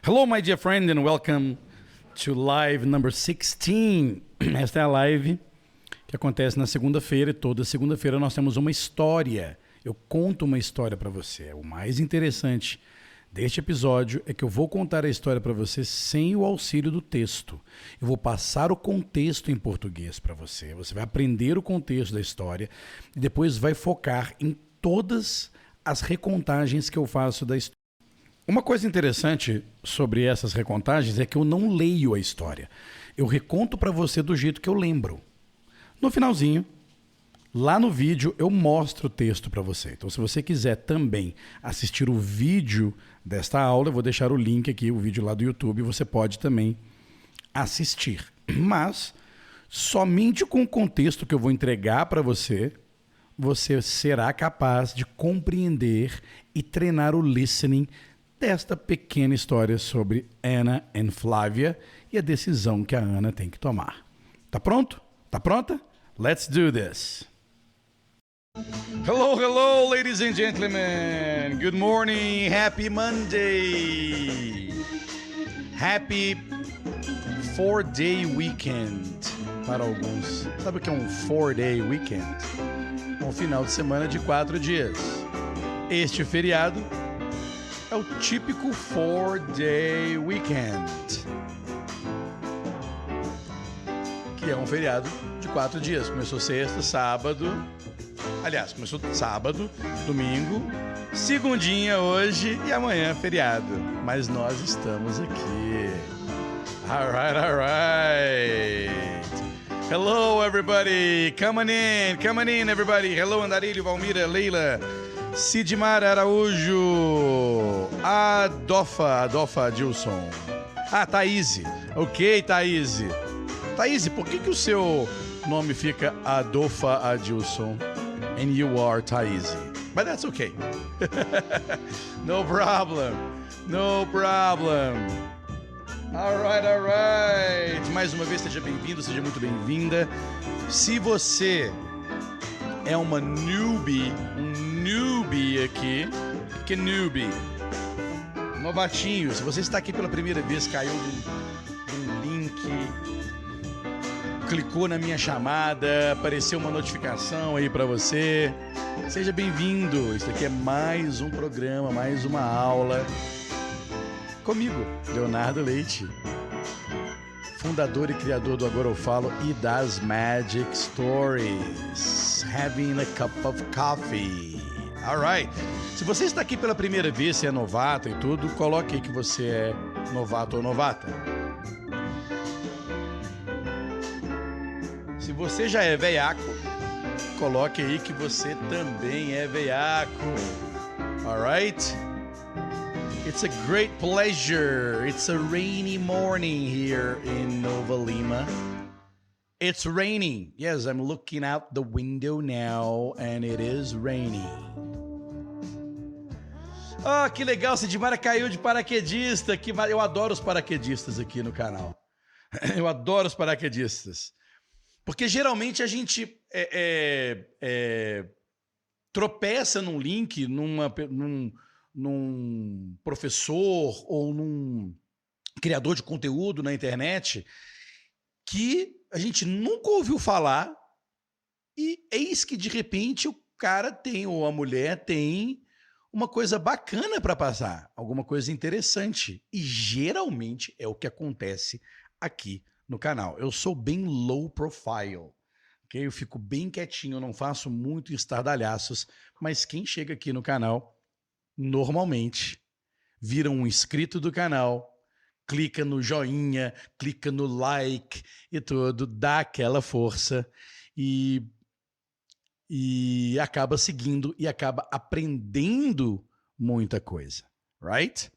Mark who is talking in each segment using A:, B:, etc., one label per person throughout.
A: Hello, my dear friend, and welcome to live number 16. Esta é a live que acontece na segunda-feira e toda segunda-feira nós temos uma história. Eu conto uma história para você. O mais interessante deste episódio é que eu vou contar a história para você sem o auxílio do texto. Eu vou passar o contexto em português para você. Você vai aprender o contexto da história e depois vai focar em todas as recontagens que eu faço da história. Uma coisa interessante sobre essas recontagens é que eu não leio a história. Eu reconto para você do jeito que eu lembro. No finalzinho, lá no vídeo, eu mostro o texto para você. Então, se você quiser também assistir o vídeo desta aula, eu vou deixar o link aqui, o vídeo lá do YouTube, você pode também assistir. Mas, somente com o contexto que eu vou entregar para você, você será capaz de compreender e treinar o listening desta pequena história sobre Anna e Flávia e a decisão que a Ana tem que tomar. Tá pronto? Tá pronta? Let's do this! Hello, hello, ladies and gentlemen. Good morning. Happy Monday. Happy 4-day weekend para alguns. Sabe o que é um 4-day weekend? Um final de semana de 4 dias. Este feriado é o típico 4-day weekend, que é um feriado de 4 dias. Começou sexta, sábado. Aliás, começou sábado, domingo, segundinha hoje e amanhã feriado. Mas nós estamos aqui. Alright, alright. Hello, everybody. Come on in, everybody. Hello, Andarilho, Valmira, Leila, Sidmar Araújo, Adolfa Adilson. Thaís. Ok, Thaís. Thaís, por que o seu nome fica Adolfa Adilson? And you are Thaís. But that's okay. No problem. No problem. Alright. Mais uma vez, seja bem-vindo, seja muito bem-vinda. Se você é uma newbie, um newbie aqui, que newbie? Novatinho. Se você está aqui pela primeira vez, caiu de um link, clicou na minha chamada, apareceu uma notificação aí para você. Seja bem-vindo. Isso aqui é mais um programa, mais uma aula comigo, Leonardo Leite, fundador e criador do Agora Eu Falo e das Magic Stories. Having a cup of coffee. Alright. Se você está aqui pela primeira vez, se é novato e tudo, coloque aí que você é novato ou novata. Se você já é veiaco, coloque aí que você também é veiaco. Alright? It's a great pleasure. It's a rainy morning here in Nova Lima. It's raining. Yes, I'm looking out the window now and it is raining. Que legal, Sidmara caiu de paraquedista. Eu adoro os paraquedistas aqui no canal. Eu adoro os paraquedistas. Porque geralmente a gente tropeça num link, num professor ou num criador de conteúdo na internet que a gente nunca ouviu falar e eis que de repente o cara tem ou a mulher tem uma coisa bacana para passar, alguma coisa interessante. E geralmente é o que acontece aqui no canal. Eu sou bem low profile, ok? Eu fico bem quietinho, eu não faço muito estardalhaços, mas quem chega aqui no canal normalmente vira um inscrito do canal, clica no joinha, clica no like e tudo, dá aquela força e acaba seguindo e acaba aprendendo muita coisa, right?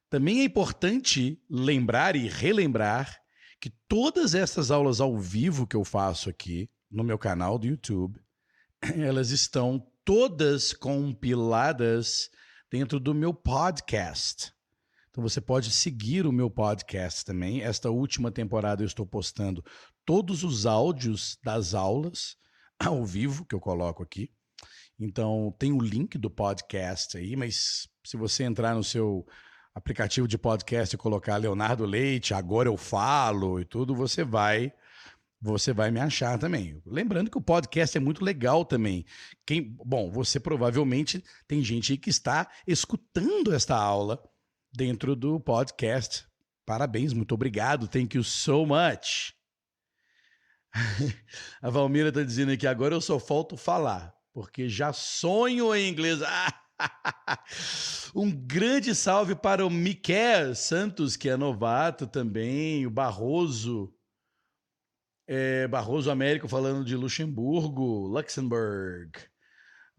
A: Também é importante lembrar e relembrar que todas essas aulas ao vivo que eu faço aqui no meu canal do YouTube, elas estão todas compiladas dentro do meu podcast. Então você pode seguir o meu podcast também. Esta última temporada eu estou postando todos os áudios das aulas ao vivo que eu coloco aqui. Então tem o link do podcast aí, mas se você entrar no seu aplicativo de podcast e colocar Leonardo Leite, Agora Eu Falo e tudo, você vai me achar também. Lembrando que o podcast é muito legal também. Bom, você provavelmente tem gente aí que está escutando esta aula dentro do podcast. Parabéns, muito obrigado. Thank you so much. A Valmira está dizendo aqui, agora eu só falto falar, porque já sonho em inglês. Um grande salve para o Miquel Santos, que é novato também, o Barroso. Barroso Américo falando de Luxemburgo.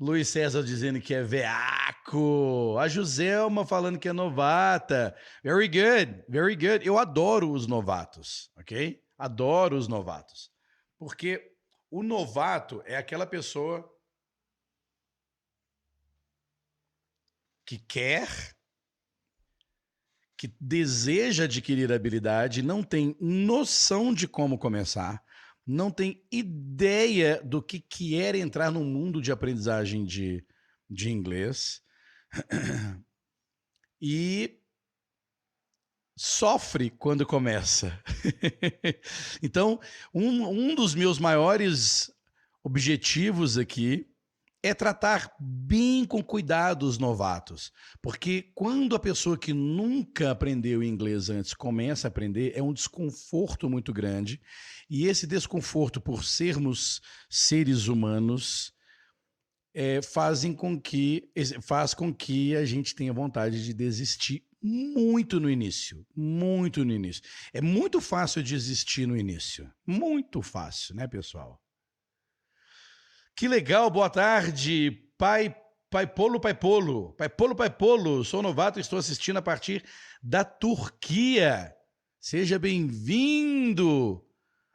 A: Luiz César dizendo que é veaco. A Joselma falando que é novata. Very good, very good. Eu adoro os novatos, ok? Adoro os novatos. Porque o novato é aquela pessoa que quer, que deseja adquirir habilidade, não tem noção de como começar, não tem ideia do que é entrar no mundo de aprendizagem de inglês e sofre quando começa. Então, um dos meus maiores objetivos aqui é tratar bem com cuidado os novatos. Porque quando a pessoa que nunca aprendeu inglês antes começa a aprender, é um desconforto muito grande. E esse desconforto, por sermos seres humanos, faz com que a gente tenha vontade de desistir muito no início. Muito no início. É muito fácil desistir no início. Muito fácil, né, pessoal? Que legal, boa tarde, Pai Polo. Sou novato e estou assistindo a partir da Turquia. Seja bem-vindo,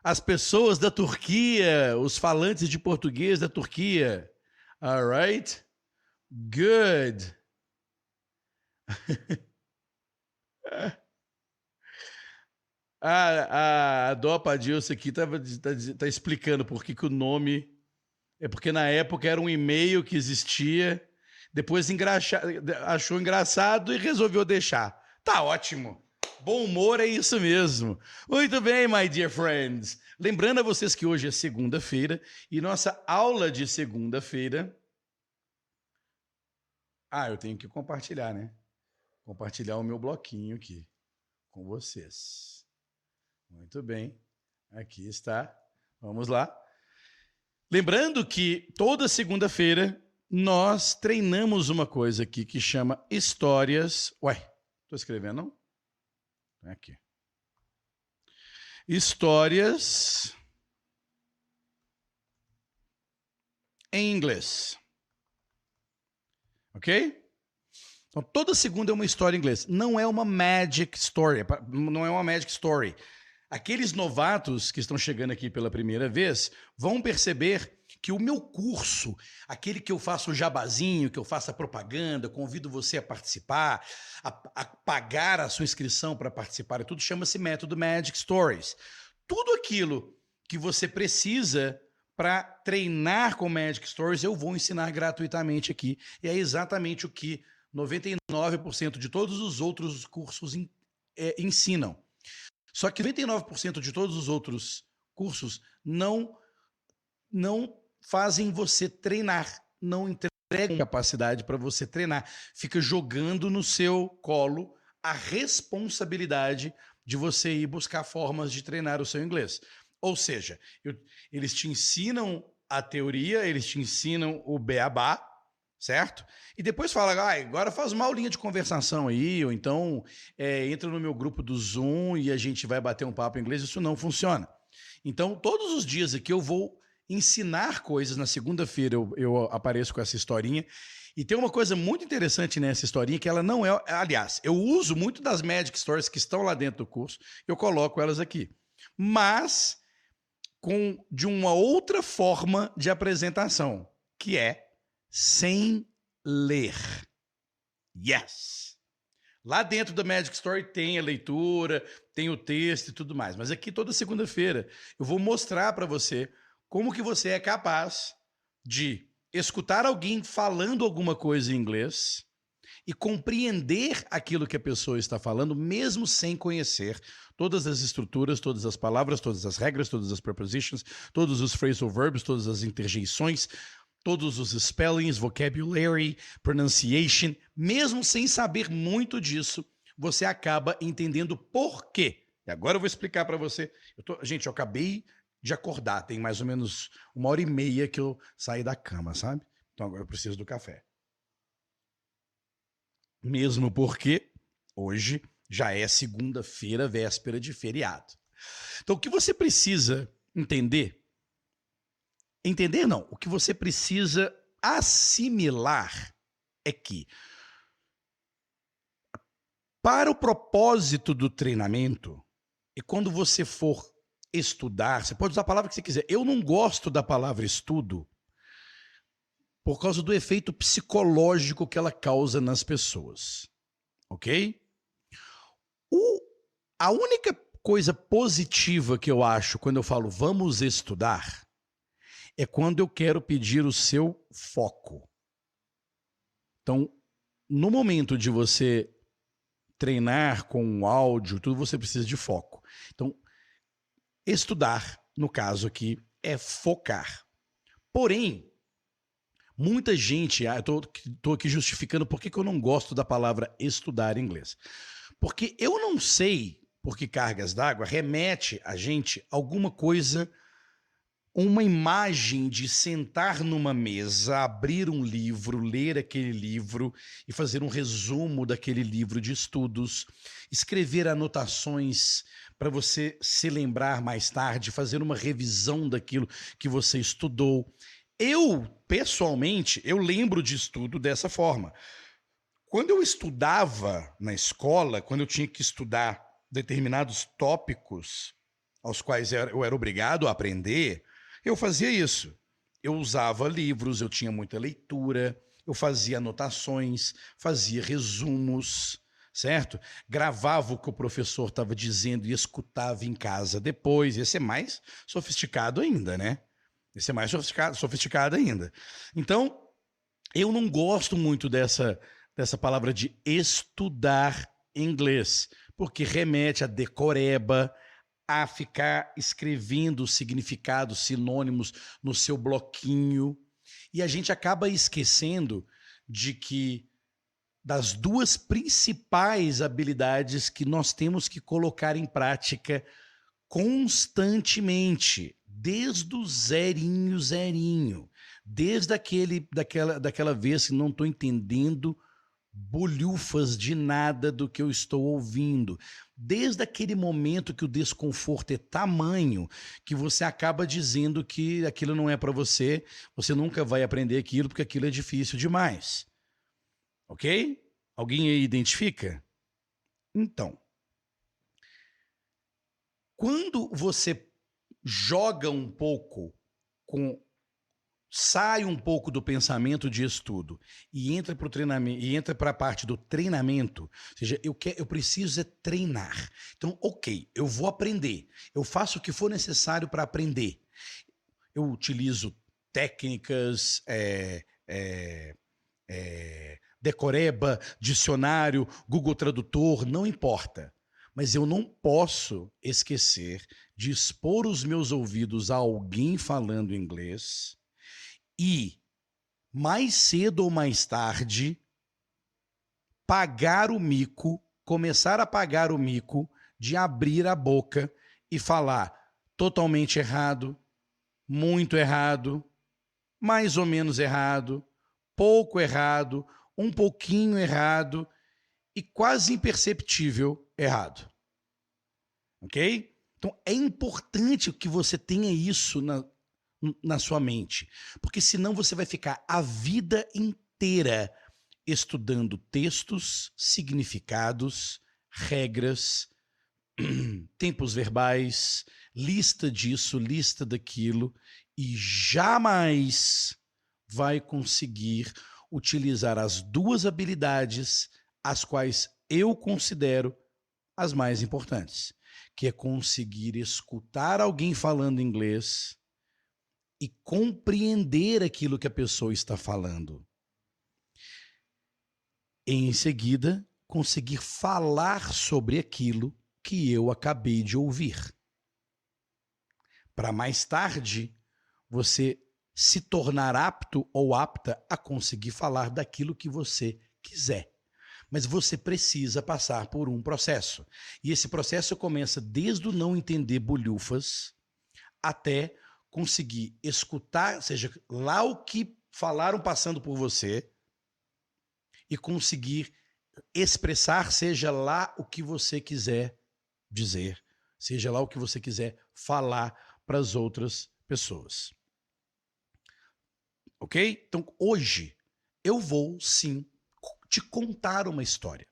A: as pessoas da Turquia, os falantes de português da Turquia. All right? Good. A Dopa Dilce aqui tá explicando por que o nome... É porque na época era um e-mail que existia, depois achou engraçado e resolveu deixar. Tá ótimo. Bom humor é isso mesmo. Muito bem, my dear friends. Lembrando a vocês que hoje é segunda-feira e nossa aula de segunda-feira... eu tenho que compartilhar, né? Compartilhar o meu bloquinho aqui com vocês. Muito bem. Aqui está. Vamos lá. Lembrando que toda segunda-feira nós treinamos uma coisa aqui que chama histórias... Estou escrevendo, não? Aqui. Histórias em inglês. Ok? Então, toda segunda é uma história em inglês. Não é uma magic story. Não é uma magic story. Aqueles novatos que estão chegando aqui pela primeira vez vão perceber que o meu curso, aquele que eu faço o jabazinho, que eu faço a propaganda, convido você a participar, a pagar a sua inscrição para participar, tudo chama-se Método Magic Stories. Tudo aquilo que você precisa para treinar com Magic Stories, eu vou ensinar gratuitamente aqui. E é exatamente o que 99% de todos os outros cursos ensinam. Só que 99% de todos os outros cursos não fazem você treinar, não entregam capacidade para você treinar. Fica jogando no seu colo a responsabilidade de você ir buscar formas de treinar o seu inglês. Ou seja, eles te ensinam a teoria, eles te ensinam o beabá, certo? E depois fala, agora faz uma aulinha de conversação aí, ou então entra no meu grupo do Zoom e a gente vai bater um papo em inglês. Isso não funciona. Então, todos os dias aqui eu vou ensinar coisas. Na segunda-feira eu apareço com essa historinha. E tem uma coisa muito interessante nessa historinha, que ela não é... Aliás, eu uso muito das Magic Stories que estão lá dentro do curso, eu coloco elas aqui. Mas de uma outra forma de apresentação, que é sem ler. Yes! Lá dentro da Magic Story tem a leitura, tem o texto e tudo mais. Mas aqui toda segunda-feira eu vou mostrar para você como que você é capaz de escutar alguém falando alguma coisa em inglês e compreender aquilo que a pessoa está falando, mesmo sem conhecer todas as estruturas, todas as palavras, todas as regras, todas as prepositions, todos os phrasal verbs, todas as interjeições, todos os spellings, vocabulary, pronunciation, mesmo sem saber muito disso, você acaba entendendo por quê. E agora eu vou explicar para você. Gente, eu acabei de acordar, tem mais ou menos 1h30 que eu saí da cama, sabe? Então agora eu preciso do café. Mesmo porque hoje já é segunda-feira, véspera de feriado. Então o que você precisa entender não, o que você precisa assimilar é que, para o propósito do treinamento, e quando você for estudar, você pode usar a palavra que você quiser. Eu não gosto da palavra estudo por causa do efeito psicológico que ela causa nas pessoas, ok? A única coisa positiva que eu acho quando eu falo vamos estudar é quando eu quero pedir o seu foco. Então, no momento de você treinar com um áudio, tudo, você precisa de foco. Então, estudar, no caso aqui, é focar. Porém, muita gente, eu tô aqui justificando por que eu não gosto da palavra estudar inglês. Porque eu não sei por que cargas d'água remete a gente a alguma coisa, uma imagem de sentar numa mesa, abrir um livro, ler aquele livro e fazer um resumo daquele livro de estudos, escrever anotações para você se lembrar mais tarde, fazer uma revisão daquilo que você estudou. Eu, pessoalmente, eu lembro de estudo dessa forma. Quando eu estudava na escola, quando eu tinha que estudar determinados tópicos aos quais eu era obrigado a aprender, eu fazia isso. Eu usava livros, eu tinha muita leitura, eu fazia anotações, fazia resumos, certo? Gravava o que o professor estava dizendo e escutava em casa depois. Esse é mais sofisticado ainda, né? Esse é mais sofisticado ainda. Então, eu não gosto muito dessa palavra de estudar inglês, porque remete a decoreba, a ficar escrevendo significados, sinônimos no seu bloquinho. E a gente acaba esquecendo de que das duas principais habilidades que nós temos que colocar em prática constantemente, desde o zerinho, desde daquela vez que não estou entendendo bolhufas de nada do que eu estou ouvindo. Desde aquele momento que o desconforto é tamanho que você acaba dizendo que aquilo não é para você, você nunca vai aprender aquilo porque aquilo é difícil demais. Ok? Alguém aí identifica? Então, quando você joga um pouco sai um pouco do pensamento de estudo e entra para o treinamento e entra para a parte do treinamento, ou seja, eu preciso treinar. Então, ok, eu vou aprender, eu faço o que for necessário para aprender. Eu utilizo técnicas, decoreba, dicionário, Google Tradutor, não importa. Mas eu não posso esquecer de expor os meus ouvidos a alguém falando inglês e, mais cedo ou mais tarde, começar a pagar o mico de abrir a boca e falar totalmente errado, muito errado, mais ou menos errado, pouco errado, um pouquinho errado e quase imperceptível errado. Ok? Então é importante que você tenha isso na sua mente, porque senão você vai ficar a vida inteira estudando textos, significados, regras, tempos verbais, lista disso, lista daquilo, e jamais vai conseguir utilizar as duas habilidades as quais eu considero as mais importantes, que é conseguir escutar alguém falando inglês e compreender aquilo que a pessoa está falando. E em seguida, conseguir falar sobre aquilo que eu acabei de ouvir. Para mais tarde, você se tornar apto ou apta a conseguir falar daquilo que você quiser. Mas você precisa passar por um processo. E esse processo começa desde o não entender bolhufas até conseguir escutar, seja lá o que falaram passando por você, e conseguir expressar, seja lá o que você quiser dizer, seja lá o que você quiser falar para as outras pessoas. Ok? Então, hoje, eu vou, sim, te contar uma história.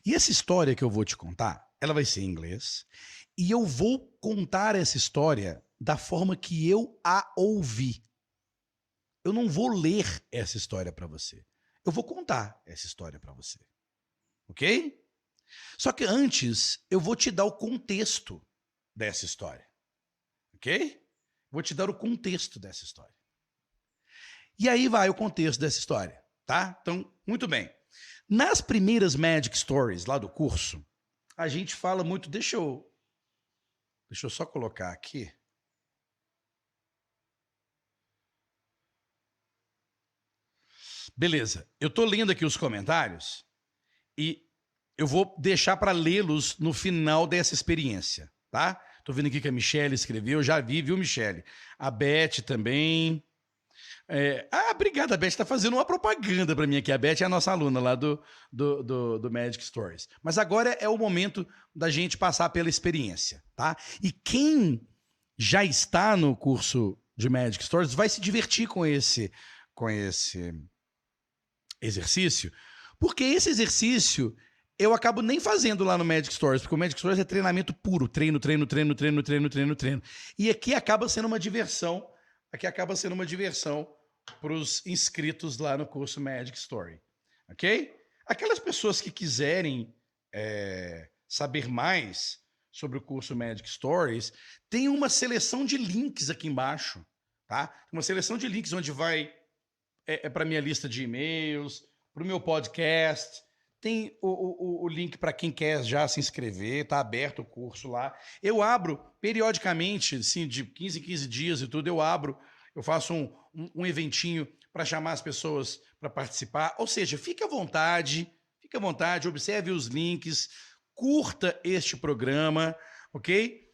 A: E essa história que eu vou te contar, ela vai ser em inglês, e eu vou contar essa história da forma que eu a ouvi. Eu não vou ler essa história para você. Eu vou contar essa história para você. Ok? Só que antes, eu vou te dar o contexto dessa história. Ok? Vou te dar o contexto dessa história. E aí vai o contexto dessa história, tá? Então, muito bem. Nas primeiras Magic Stories lá do curso, a gente fala muito... Deixa eu só colocar aqui. Beleza. Eu tô lendo aqui os comentários e eu vou deixar para lê-los no final dessa experiência, tá? Tô vendo aqui que a Michelle escreveu, eu já vi, viu, Michelle? A Beth também. Obrigado, a Beth está fazendo uma propaganda para mim aqui. A Beth é a nossa aluna lá do Magic Stories. Mas agora é o momento da gente passar pela experiência, tá? E quem já está no curso de Magic Stories vai se divertir com esse exercício, porque esse exercício eu acabo nem fazendo lá no Magic Stories, porque o Magic Stories é treinamento puro, treino. E aqui acaba sendo uma diversão, para os inscritos lá no curso Magic Story, ok? Aquelas pessoas que quiserem saber mais sobre o curso Magic Stories, tem uma seleção de links aqui embaixo, tá? Uma seleção de links onde vai para minha lista de e-mails, para o meu podcast. Tem o link para quem quer já se inscrever, tá aberto o curso lá. Eu abro periodicamente, assim, de 15 em 15 dias e tudo, eu faço um eventinho para chamar as pessoas para participar. Ou seja, fique à vontade, observe os links, curta este programa, ok?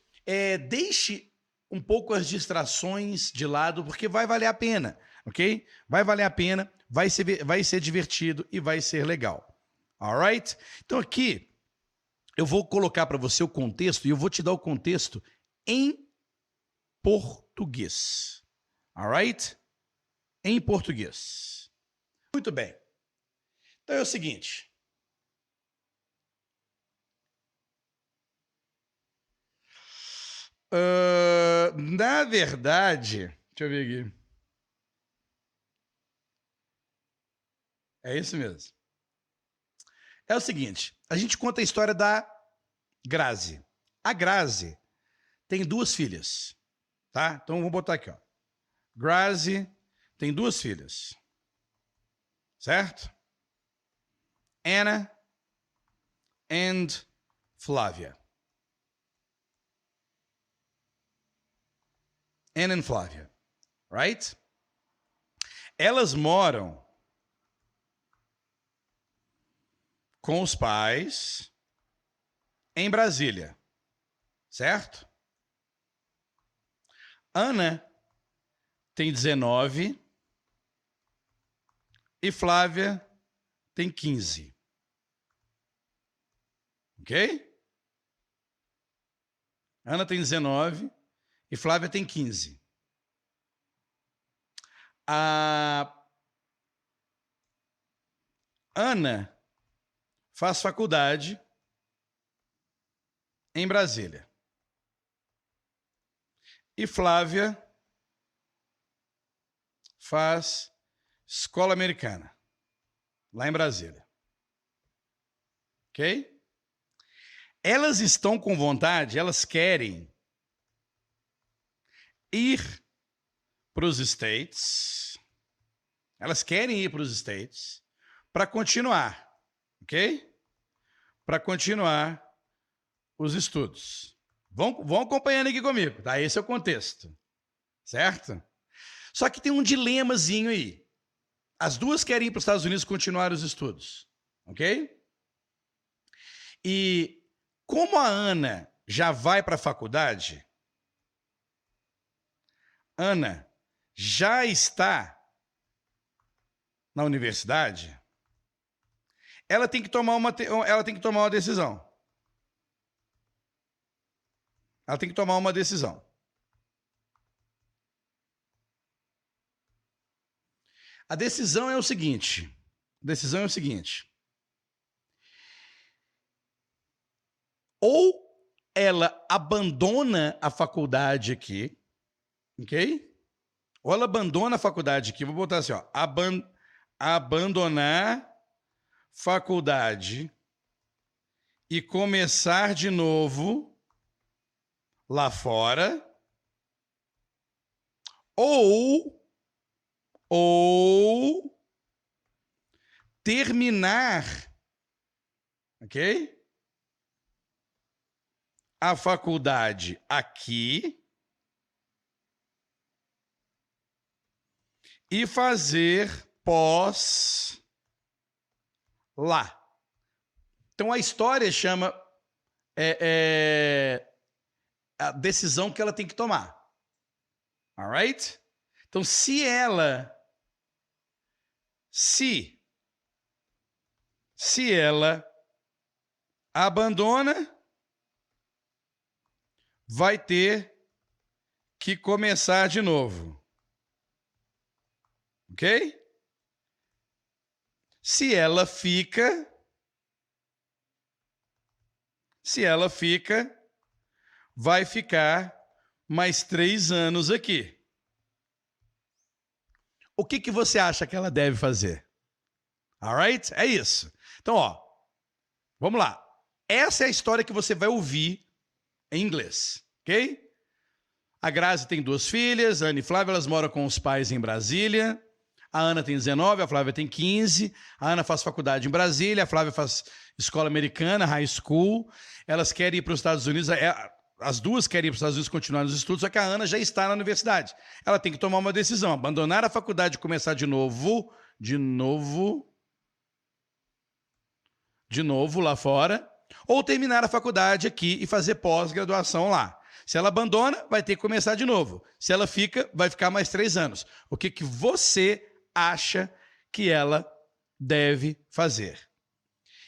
A: Deixe um pouco as distrações de lado, porque vai valer a pena, ok? Vai valer a pena, vai ser divertido e vai ser legal. Alright? Então aqui eu vou colocar para você o contexto e eu vou te dar o contexto em português. Alright? Em português. Muito bem. Então é o seguinte. Na verdade, deixa eu ver aqui. É isso mesmo. É o seguinte, a gente conta a história da Grazi. A Grazi tem 2 filhas, tá? Então vamos botar aqui, ó. Grazi tem 2 filhas, certo? Anna and Flávia. Anna and Flávia, right? Elas moram com os pais em Brasília, certo? Ana tem 19 e Flávia tem 15. Ok? Ana tem 19 e Flávia tem 15. A Ana faz faculdade em Brasília. E Flávia faz escola americana, lá em Brasília. Ok? Elas estão com vontade, elas querem ir para os States. Elas querem ir para os States para continuar ok? Para continuar os estudos. Vão acompanhando aqui comigo, tá? Esse é o contexto, certo? Só que tem um dilemazinho aí. As duas querem ir para os Estados Unidos continuar os estudos, ok? E como a Ana já vai para a faculdade, Ana já está na universidade, ela tem que tomar uma decisão. Ela tem que tomar uma decisão. A decisão é o seguinte. Ou ela abandona a faculdade aqui, ok? Ou ela abandona a faculdade aqui, vou botar assim, ó, abandonar faculdade e começar de novo lá fora, ou terminar, ok? A faculdade aqui e fazer pós lá. Então a história chama a decisão que ela tem que tomar. Alright? Então se ela abandona, vai ter que começar de novo. Ok? Se ela fica, vai ficar mais 3 anos aqui. O que você acha que ela deve fazer? Alright? É isso. Então, ó, vamos lá. Essa é a história que você vai ouvir em inglês, ok? A Grazi tem 2 filhas, a Ana e Flávia, elas moram com os pais em Brasília. A Ana tem 19, a Flávia tem 15. A Ana faz faculdade em Brasília, a Flávia faz escola americana, high school. Elas querem ir para os Estados Unidos, as duas querem ir para os Estados Unidos continuar nos estudos, só que a Ana já está na universidade. Ela tem que tomar uma decisão, abandonar a faculdade e começar de novo lá fora, ou terminar a faculdade aqui e fazer pós-graduação lá. Se ela abandona, vai ter que começar de novo. Se ela fica, vai ficar mais 3 anos. O que você acha que ela deve fazer?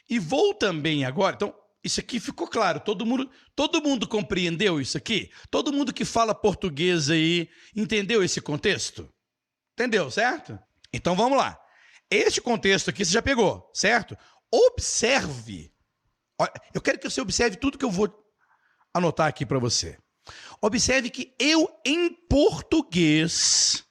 A: E vou também agora... Então, isso aqui ficou claro. Todo mundo compreendeu isso aqui? Todo mundo que fala português aí entendeu esse contexto? Entendeu, certo? Então, vamos lá. Este contexto aqui você já pegou, certo? Observe. Eu quero que você observe tudo que eu vou anotar aqui para você. Observe que eu, em português,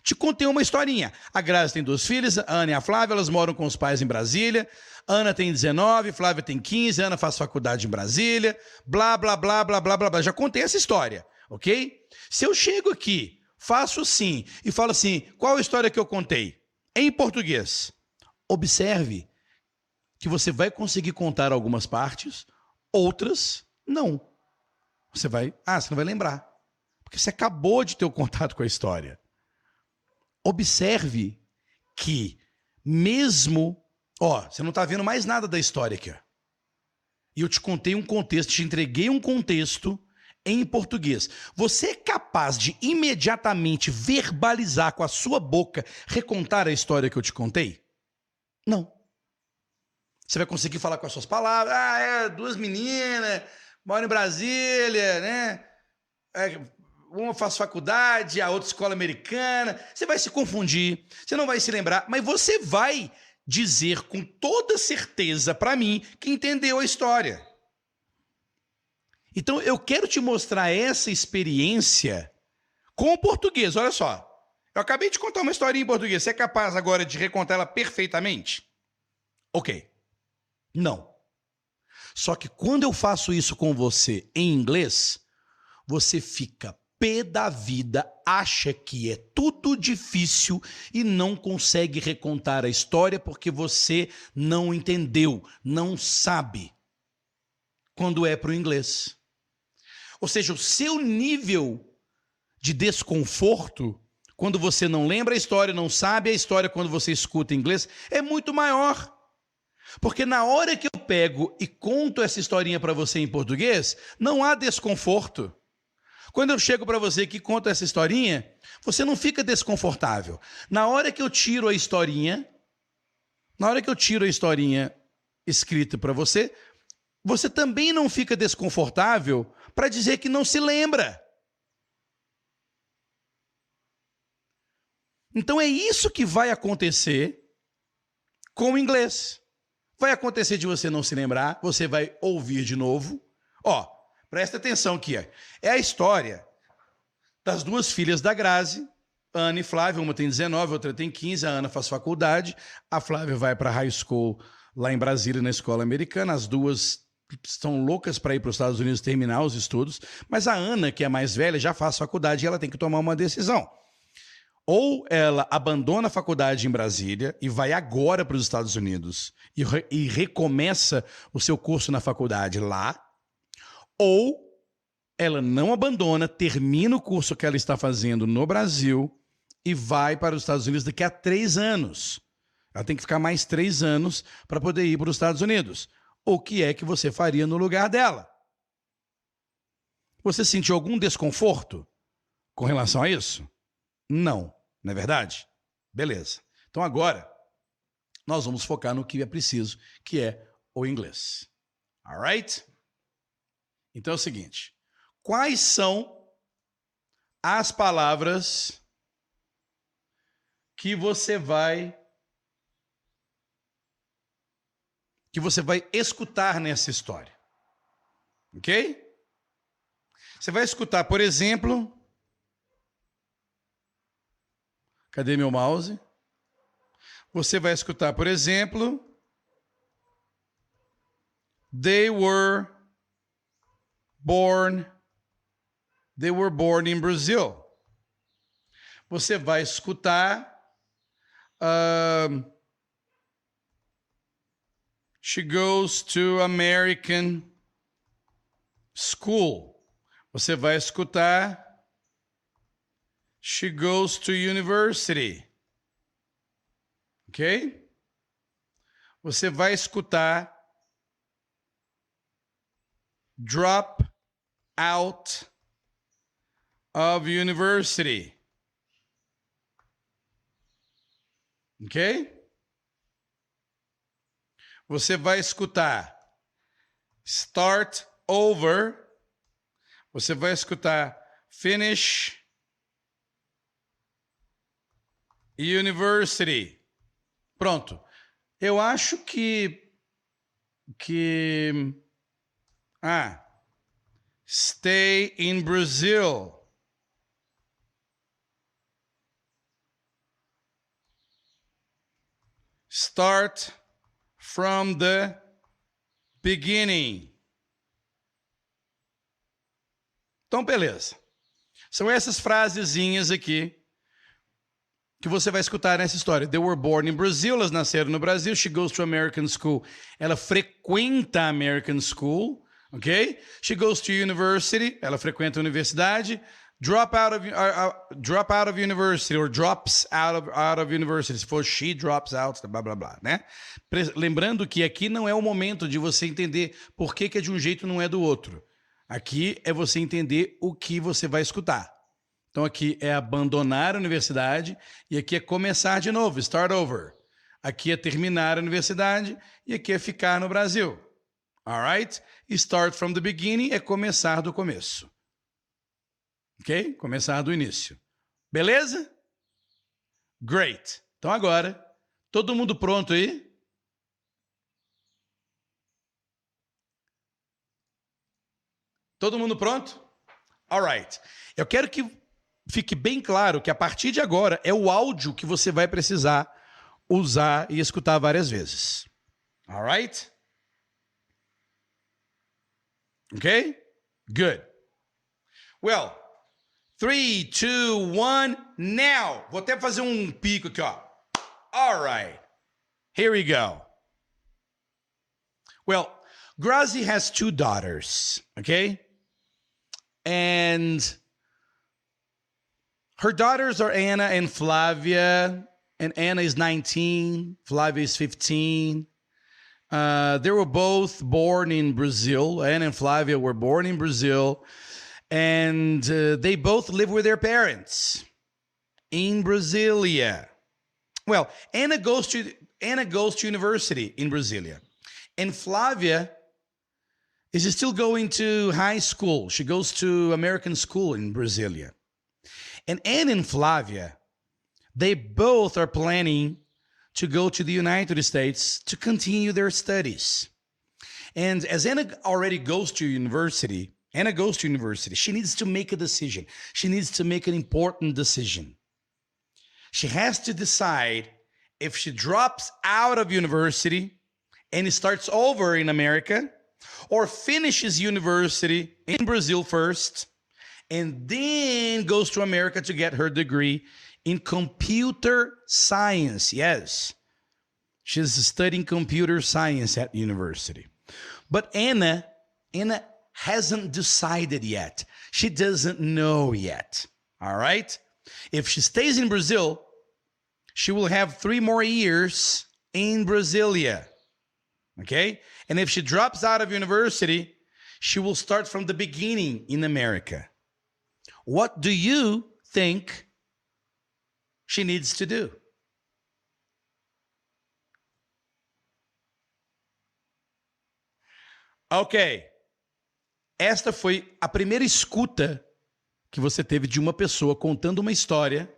A: te contei uma historinha. A Grazi tem 2 filhas, a Ana e a Flávia, elas moram com os pais em Brasília. Ana tem 19, Flávia tem 15, Ana faz faculdade em Brasília, blá, blá, blá, blá, blá, blá, blá. Já contei essa história, ok? Se eu chego aqui, faço assim e falo assim, qual a história que eu contei? Em português. Observe que você vai conseguir contar algumas partes, outras não. Você não vai lembrar. Porque você acabou de ter o contato com a história. Observe que mesmo... você não está vendo mais nada da história aqui. Ó. E eu te contei um contexto, te entreguei um contexto em português. Você é capaz de imediatamente verbalizar com a sua boca, recontar a história que eu te contei? Não. Você vai conseguir falar com as suas palavras. 2 meninas, moram em Brasília, né? Uma faz faculdade, a outra escola americana. Você vai se confundir, você não vai se lembrar, mas você vai dizer com toda certeza para mim que entendeu a história. Então eu quero te mostrar essa experiência com o português. Olha só, eu acabei de contar uma historinha em português. Você é capaz agora de recontar ela perfeitamente? Ok. Não. Só que quando eu faço isso com você em inglês, você fica pé da vida acha que é tudo difícil e não consegue recontar a história porque você não entendeu, não sabe quando é para o inglês. Ou seja, o seu nível de desconforto, quando você não lembra a história, não sabe a história quando você escuta em inglês, é muito maior. Porque na hora que eu pego e conto essa historinha para você em português, não há desconforto. Quando eu chego para você que conto essa historinha, você não fica desconfortável. Na hora que eu tiro a historinha escrita para você, você também não fica desconfortável para dizer que não se lembra. Então é isso que vai acontecer com o inglês. Vai acontecer de você não se lembrar, você vai ouvir de novo. Ó, presta atenção aqui. É a história das duas filhas da Grazi, Ana e Flávia. Uma tem 19, outra tem 15. A Ana faz faculdade. A Flávia vai para high school lá em Brasília, na escola americana. As duas estão loucas para ir para os Estados Unidos terminar os estudos. Mas a Ana, que é mais velha, já faz faculdade e ela tem que tomar uma decisão. Ou ela abandona a faculdade em Brasília e vai agora para os Estados Unidos e recomeça o seu curso na faculdade lá, ou ela não abandona, termina o curso que ela está fazendo no Brasil e vai para os Estados Unidos daqui a 3 anos. Ela tem que ficar mais 3 anos para poder ir para os Estados Unidos. O que é que você faria no lugar dela? Você sentiu algum desconforto com relação a isso? Não é verdade? Beleza. Então agora, nós vamos focar no que é preciso, que é o inglês. Alright? Então é o seguinte. Quais são as palavras que você vai escutar nessa história? Ok? Você vai escutar, por exemplo... Cadê meu mouse? Você vai escutar, por exemplo, They were born in Brazil. Você vai escutar She goes to American school. Você vai escutar She goes to university. Ok? Você vai escutar drop out of university. Ok? Você vai escutar start over. Você vai escutar finish university. Pronto. Eu acho que stay in Brazil. Start from the beginning. Então, beleza. São essas frasezinhas aqui que você vai escutar nessa história. They were born in Brazil, elas nasceram no Brasil. She goes to American school. Ela frequenta a American school, ok? She goes to university. Ela frequenta a universidade. Drop out of university, or drops out of university. Se for she drops out, blá, blá, blá, né? Lembrando que aqui não é o momento de você entender por que é de um jeito e não é do outro. Aqui é você entender o que você vai escutar. Então aqui é abandonar a universidade e aqui é começar de novo, start over. Aqui é terminar a universidade e aqui é ficar no Brasil. Alright? Start from the beginning é começar do começo. Ok? Começar do início. Beleza? Great. Então agora, todo mundo pronto aí? Todo mundo pronto? Alright. Eu quero que fique bem claro que a partir de agora é o áudio que você vai precisar usar e escutar várias vezes. Alright? Ok? Good. Well, 3, 2, 1, now. Vou até fazer um pico aqui, ó. All right. Here we go. Well, Grazi has 2 daughters, okay? And her daughters are Anna and Flavia. And Anna is 19, Flavia is 15. They were both born in Brazil. Anna and Flavia were born in Brazil. And they both live with their parents in Brasilia. Well, Anna goes to university in Brasilia. And Flavia is still going to high school. She goes to American school in Brasilia. And Anna and Flavia, they both are planning to go to the United States to continue their studies. And as Anna already goes to university, she needs to make a decision. She needs to make an important decision. She has to decide if she drops out of university and starts over in America, or finishes university in Brazil first, and then goes to America to get her degree in computer science. Yes, she's studying computer science at university. But Anna hasn't decided yet. She doesn't know yet. All right? If she stays in Brazil, she will have 3 more years in Brasilia. Okay? And if she drops out of university, she will start from the beginning in America. What do you think she needs to do? Ok. Esta foi a primeira escuta que você teve de uma pessoa contando uma história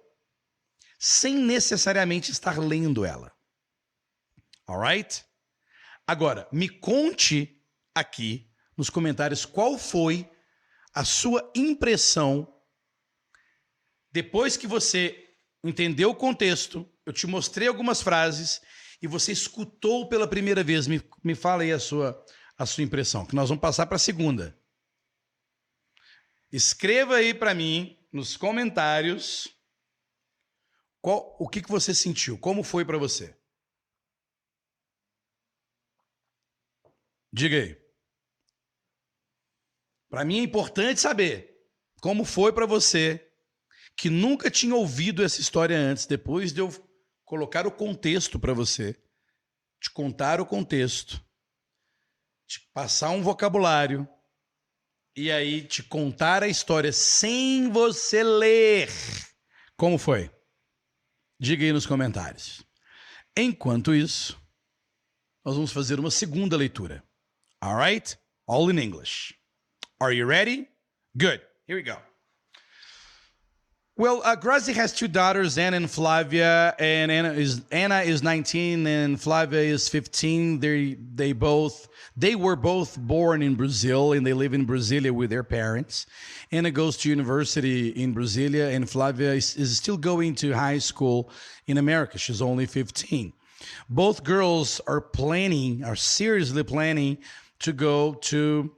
A: sem necessariamente estar lendo ela. Alright? Agora, me conte aqui nos comentários qual foi a sua impressão depois que você entendeu o contexto, eu te mostrei algumas frases e você escutou pela primeira vez. Me fala aí a sua impressão, que nós vamos passar para a segunda. Escreva aí para mim nos comentários o que você sentiu, como foi para você. Diga aí. Para mim é importante saber como foi para você que nunca tinha ouvido essa história antes, depois de eu colocar o contexto para você, te contar o contexto, te passar um vocabulário e aí te contar a história sem você ler. Como foi? Diga aí nos comentários. Enquanto isso, nós vamos fazer uma segunda leitura. All right? All in English. Are you ready? Good. Here we go. Well, Grazi has 2 daughters, Anna and Flavia, and Anna is 19 and Flavia is 15. They were both born in Brazil and they live in Brasilia with their parents. Anna goes to university in Brasilia and Flavia is still going to high school in America. She's only 15. Both girls are seriously planning to go to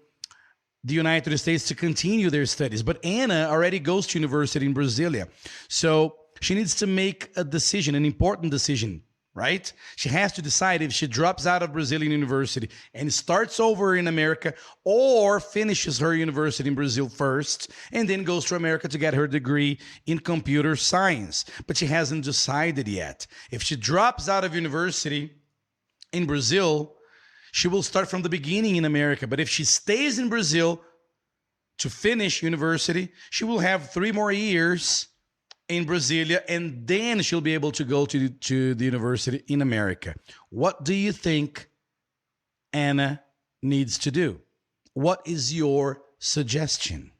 A: the United States to continue their studies. But Anna already goes to university in Brasilia. So she needs to make a decision, an important decision, right? She has to decide if she drops out of Brazilian university and starts over in America, or finishes her university in Brazil first and then goes to America to get her degree in computer science. But she hasn't decided yet. If she drops out of university in Brazil, she will start from the beginning in America. But if she stays in Brazil to finish university, she will have 3 more years in Brasilia, and then she'll be able to go to the university in America. What do you think Anna needs to do? What is your suggestion?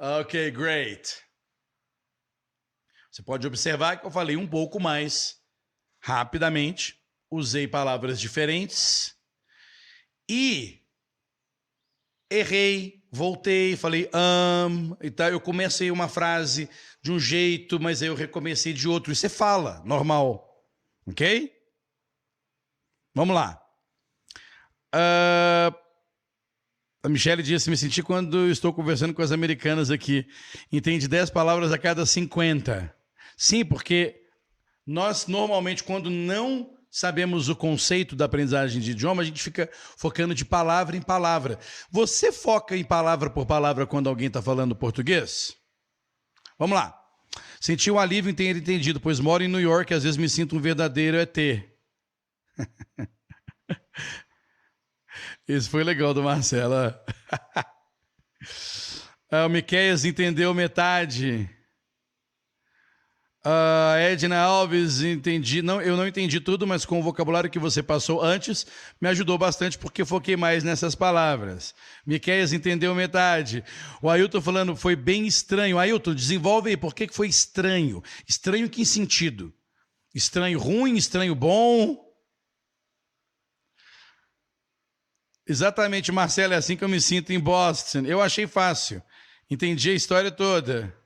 A: Okay, great. Você pode observar que eu falei um pouco mais rapidamente, usei palavras diferentes e errei, voltei, falei e tal. Eu comecei uma frase de um jeito, mas aí eu recomecei de outro. E você fala, normal, ok? Vamos lá. A Michelle disse, me senti quando estou conversando com as americanas aqui. Entende 10 palavras a cada 50. Sim, porque nós normalmente, quando não sabemos o conceito da aprendizagem de idioma, a gente fica focando de palavra em palavra. Você foca em palavra por palavra quando alguém está falando português? Vamos lá. Senti um alívio em ter entendido, pois moro em New York e às vezes me sinto um verdadeiro ET. Esse foi legal do Marcelo. O Miqueias entendeu metade. Edna Alves, entendi. Não, eu não entendi tudo, mas com o vocabulário que você passou antes, me ajudou bastante porque foquei mais nessas palavras. Miqueias entendeu metade. O Ailton falando, foi bem estranho. Ailton, desenvolve aí, por que foi estranho? Estranho em que sentido? Estranho ruim, estranho bom? Exatamente, Marcelo, é assim que eu me sinto em Boston. Eu achei fácil. Entendi a história toda.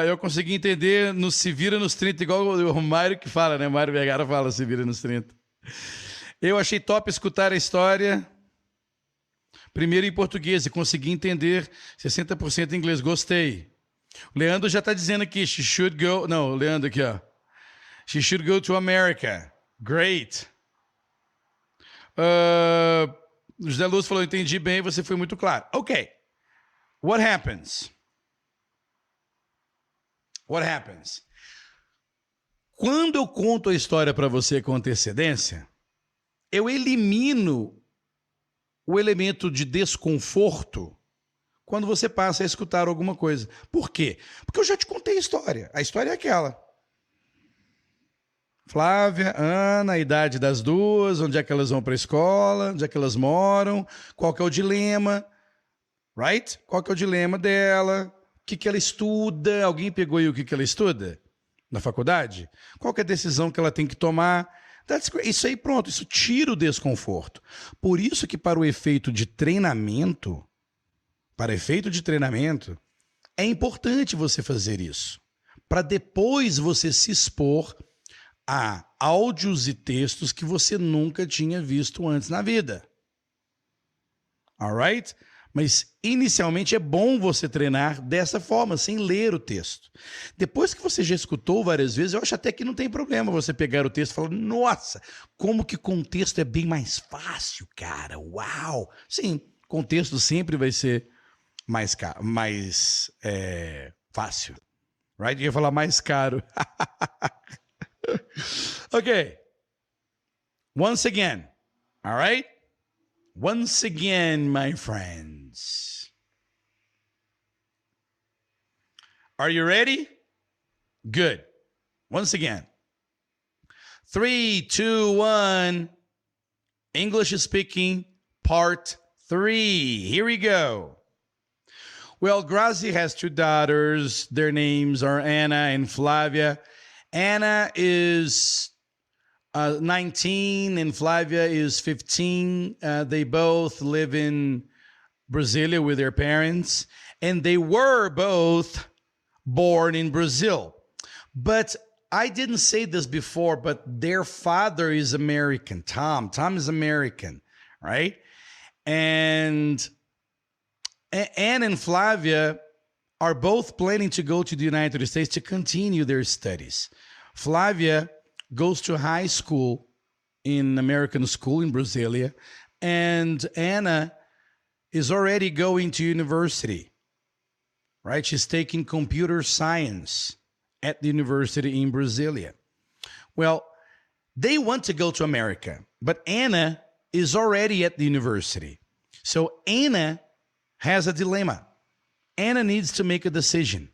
A: Eu consegui entender no Se Vira nos 30, igual o Mário que fala, né? O Mário Vergara fala Se Vira nos 30. Eu achei top escutar a história. Primeiro em português e consegui entender 60% em inglês. Gostei. O Leandro já está dizendo aqui, she should go... Não, o Leandro aqui, ó. She should go to America. Great. José Luz falou, entendi bem, você foi muito claro. Ok. What happens? What happens? Quando eu conto a história para você com antecedência, eu elimino o elemento de desconforto quando você passa a escutar alguma coisa. Por quê? Porque eu já te contei a história. A história é aquela. Flávia, Ana, a idade das duas, onde é que elas vão para a escola, onde é que elas moram, qual que é o dilema, right? Qual que é o dilema dela, o que ela estuda, alguém pegou aí o que ela estuda na faculdade? Qual que é a decisão que ela tem que tomar? Isso aí pronto, isso tira o desconforto. Por isso que para efeito de treinamento, é importante você fazer isso, para depois você se expor a áudios e textos que você nunca tinha visto antes na vida. Alright? Mas inicialmente é bom você treinar dessa forma, sem ler o texto. Depois que você já escutou várias vezes, eu acho até que não tem problema você pegar o texto e falar, nossa, como que contexto é bem mais fácil, cara, uau! Sim, contexto sempre vai ser mais fácil. Right? Eu ia falar mais caro. Okay. Once again. All right? Once again, my friends. Are you ready? Good. Once again. 3, 2, 1. English speaking, part 3. Here we go. Well, Grazi has 2 daughters. Their names are Anna and Flavia. Anna is 19 and Flavia is 15. They both live in Brasilia with their parents, and they were both born in Brazil. But I didn't say this before, but their father is American. Tom is American, right? And Anna and Flavia are both planning to go to the United States to continue their studies. Flavia goes to high school in American school in Brasilia, and Anna is already going to university, right? She's taking computer science at the university in Brasilia. Well, they want to go to America, but Anna is already at the university. So Anna has a dilemma. Anna needs to make a decision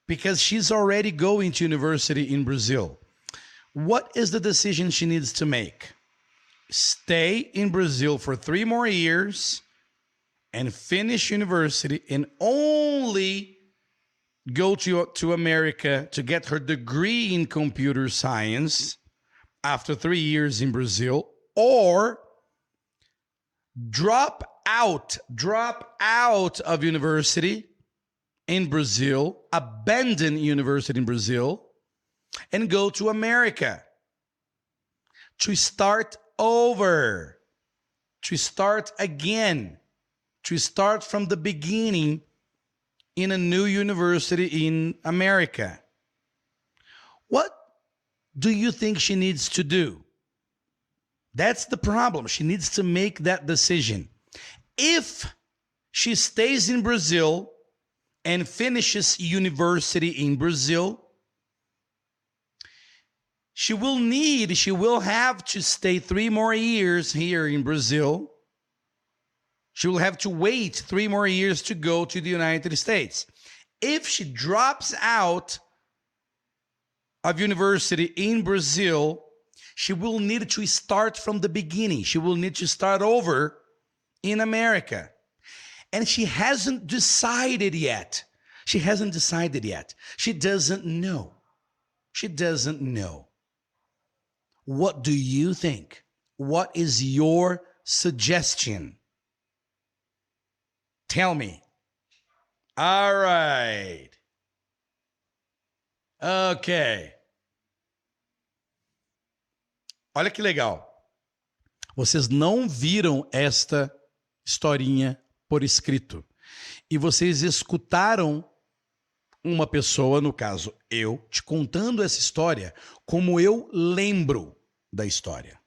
A: because she's already going to university in Brazil. What is the decision she needs to make? Stay in Brazil for 3 more years and finish university and only go to America to get her degree in computer science after 3 years in Brazil, or drop out of university in Brazil, abandon university in Brazil, and go to America to start over, to start again, to start from the beginning in a new university in America. What do you think she needs to do? That's the problem. She needs to make that decision. If she stays in Brazil and finishes university in Brazil, she will have to stay 3 more years here in Brazil. She will have to wait 3 more years to go to the United States. If she drops out of university in Brazil, she will need to start from the beginning. She will need to start over in America. And she hasn't decided yet. She hasn't decided yet. She doesn't know. She doesn't know. What do you think? What is your suggestion? Tell me. All right. Ok. Olha que legal. Vocês não viram esta historinha por escrito. E vocês escutaram uma pessoa, no caso eu, te contando essa história como eu lembro da história.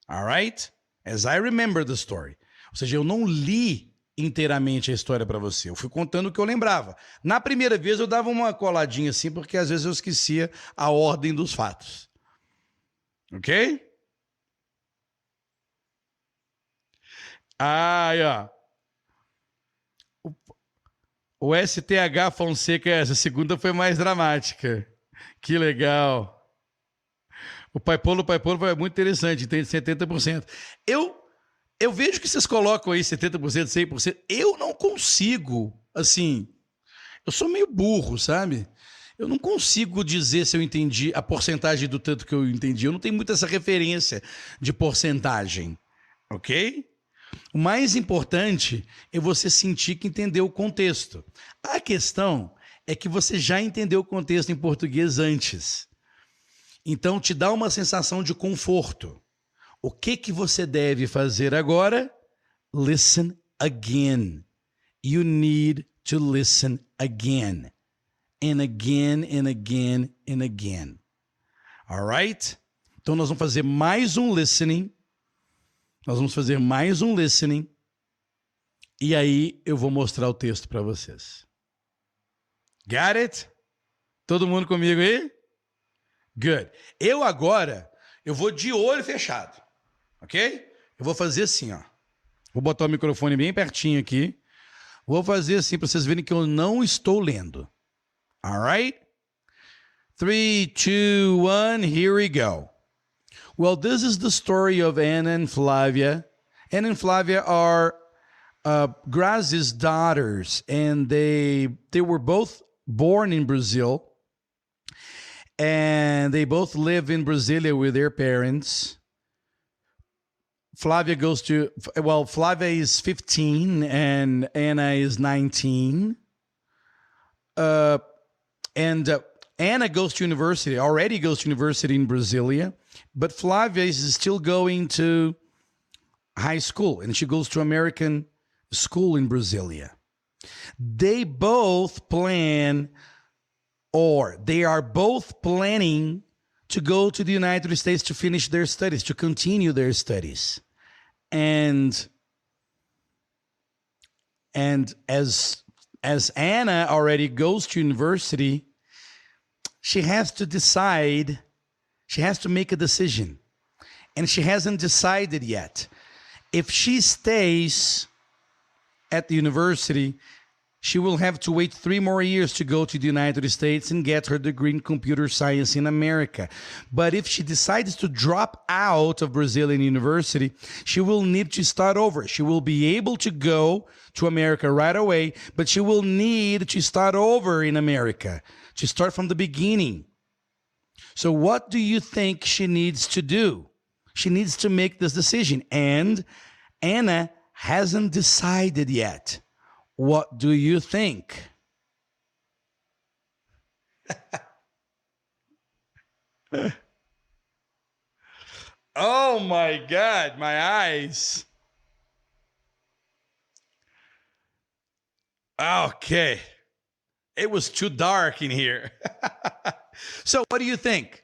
A: Alright? As I remember the story. Ou seja, eu não li inteiramente a história para você. Eu fui contando o que eu lembrava. Na primeira vez eu dava uma coladinha assim, porque às vezes eu esquecia a ordem dos fatos. Ok? Aí, ó. O STH Fonseca, essa segunda foi mais dramática. Que legal. O Pai Polo foi muito interessante, tem 70%. Eu vejo que vocês colocam aí 70%, 100%. Eu não consigo, assim, eu sou meio burro, sabe? Eu não consigo dizer se eu entendi a porcentagem do tanto que eu entendi. Eu não tenho muito essa referência de porcentagem, ok? O mais importante é você sentir que entendeu o contexto. A questão é que você já entendeu o contexto em português antes. Então, te dá uma sensação de conforto. O que você deve fazer agora? Listen again. You need to listen again. And again, and again, and again. All right? Então, nós vamos fazer mais um listening. E aí, eu vou mostrar o texto para vocês. Got it? Todo mundo comigo aí? Good. Eu vou de olho fechado. Ok? Eu vou fazer assim, ó. Vou botar o microfone bem pertinho aqui. Vou fazer assim para vocês verem que eu não estou lendo. Alright? 3, 2, 1, here we go. Well, this is the story of Anna and Flavia. Anna and Flavia are Grazi's daughters, and they were both born in Brazil. And they both live in Brasilia with their parents. Flavia is 15 and Anna is 19. Anna already goes to university in Brasilia, but Flavia is still going to high school, and she goes to American school in Brasilia. They are both planning to go to the United States to finish their studies, to continue their studies. And as Anna already goes to university, she has to make a decision. And she hasn't decided yet. If she stays at the university, she will have to wait 3 more years to go to the United States and get her degree in computer science in America. But if she decides to drop out of Brazilian university, she will need to start over. She will be able to go to America right away, but she will need to start over in America, to start from the beginning. So what do you think she needs to do? She needs to make this decision, and Anna hasn't decided yet. What do you think? Oh my God, my eyes. Okay. It was too dark in here. So, what do you think?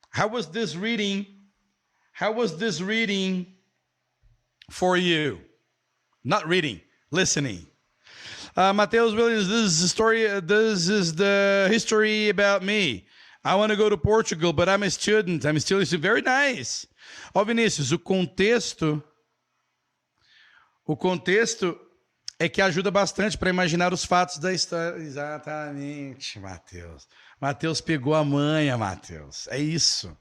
A: How was this reading? How was this reading for you? Not reading, listening. Mateus Williams, this is the history about me. I want to go to Portugal, but I'm a student. I'm still a student. Very nice. Ó, Vinícius, o contexto é que ajuda bastante para imaginar os fatos da história. Exatamente, Mateus. Mateus pegou a manha, Mateus. É isso.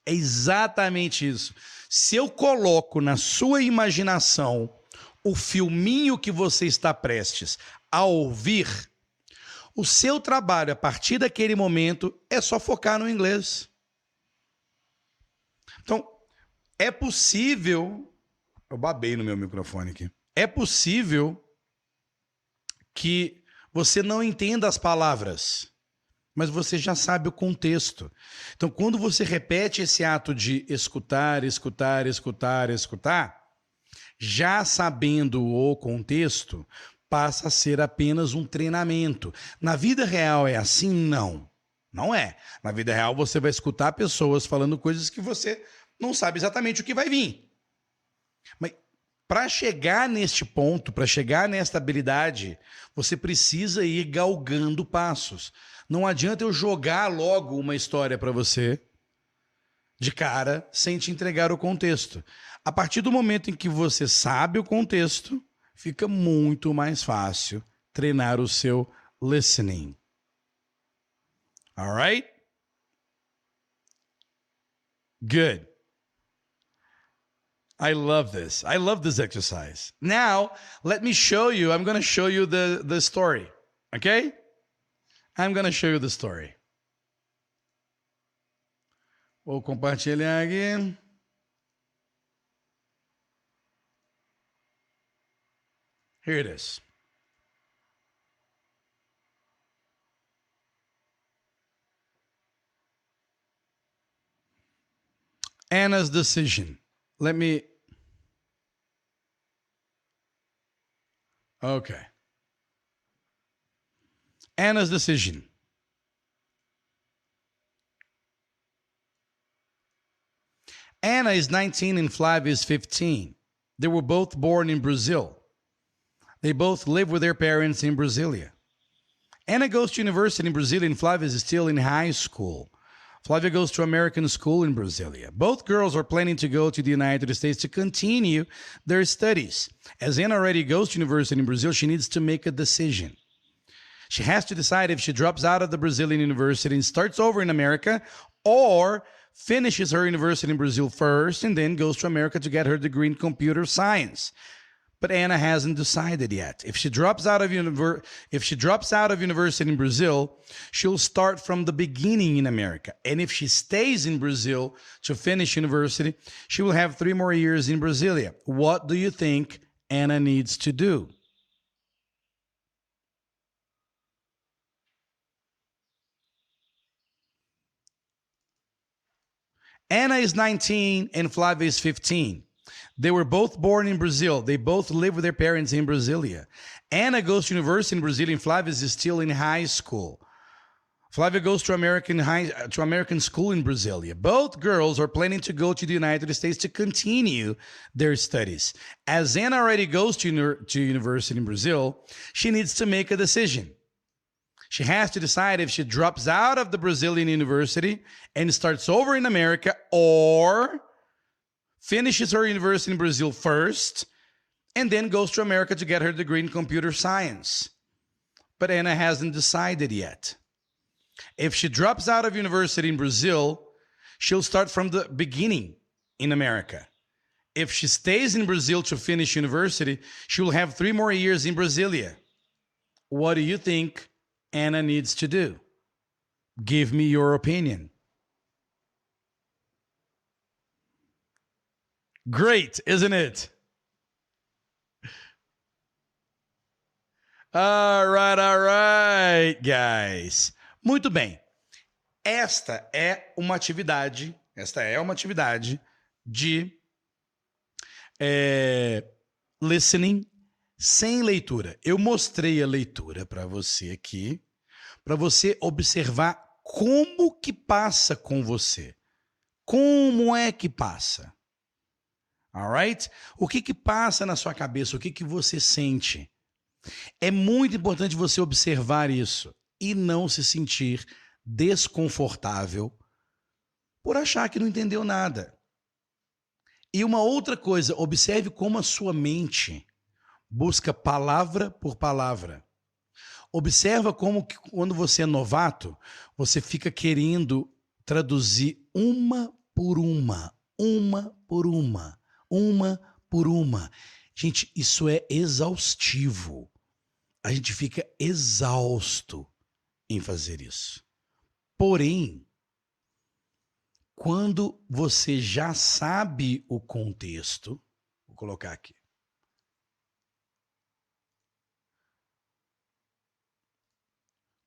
A: É exatamente isso. Se eu coloco na sua imaginação o filminho que você está prestes a ouvir, o seu trabalho a partir daquele momento é só focar no inglês. Então, é possível... Eu babei no meu microfone aqui. É possível que você não entenda as palavras, mas você já sabe o contexto. Então, quando você repete esse ato de escutar, escutar, escutar, escutar, já sabendo o contexto, passa a ser apenas um treinamento. Na vida real é assim? Não. Não é. Na vida real você vai escutar pessoas falando coisas que você não sabe exatamente o que vai vir. Mas para chegar neste ponto, para chegar nesta habilidade, você precisa ir galgando passos. Não adianta eu jogar logo uma história para você de cara sem te entregar o contexto. A partir do momento em que você sabe o contexto, fica muito mais fácil treinar o seu listening. All right? Good. I love this. I love this exercise. Now, let me show you. I'm going to show you the story. Okay? I'm going to show you the story. Vou compartilhar aqui. Here it is. Anna's decision. Let me... Okay. Anna's decision. Anna is 19 and Flavia is 15. They were both born in Brazil. They both live with their parents in Brasilia. Anna goes to university in Brasilia and Flavia is still in high school. Flavia goes to American school in Brasilia. Both girls are planning to go to the United States to continue their studies. As Anna already goes to university in Brazil, she needs to make a decision. She has to decide if she drops out of the Brazilian university and starts over in America, or finishes her university in Brazil first and then goes to America to get her degree in computer science. But Anna hasn't decided yet. If she drops out of university in Brazil, she'll start from the beginning in America. And if she stays in Brazil to finish university, she will have 3 more years in Brasilia. What do you think Anna needs to do? Anna is 19 and Flavia is 15. They were both born in Brazil. They both live with their parents in Brasilia. Anna goes to university in Brazil and Flavia is still in high school. Flavia goes to American school in Brasilia. Both girls are planning to go to the United States to continue their studies. As Anna already goes to university in Brazil, she needs to make a decision. She has to decide if she drops out of the Brazilian university and starts over in America, or finishes her university in Brazil first and then goes to America to get her degree in computer science. But Anna hasn't decided yet. If she drops out of university in Brazil, she'll start from the beginning in America. If she stays in Brazil to finish university, she will have 3 more years in Brasilia. What do you think Anna needs to do? Give me your opinion. Great, isn't it? All right, guys. Muito bem. Esta é uma atividade de listening sem leitura. Eu mostrei a leitura para você aqui, para você observar como que passa com você. Como é que passa? Alright? O que que passa na sua cabeça? O que que você sente? É muito importante você observar isso e não se sentir desconfortável por achar que não entendeu nada. E uma outra coisa, observe como a sua mente busca palavra por palavra. Observa como que, quando você é novato, você fica querendo traduzir uma por uma por uma. Gente, isso é exaustivo. A gente fica exausto em fazer isso. Porém, quando você já sabe o contexto, vou colocar aqui.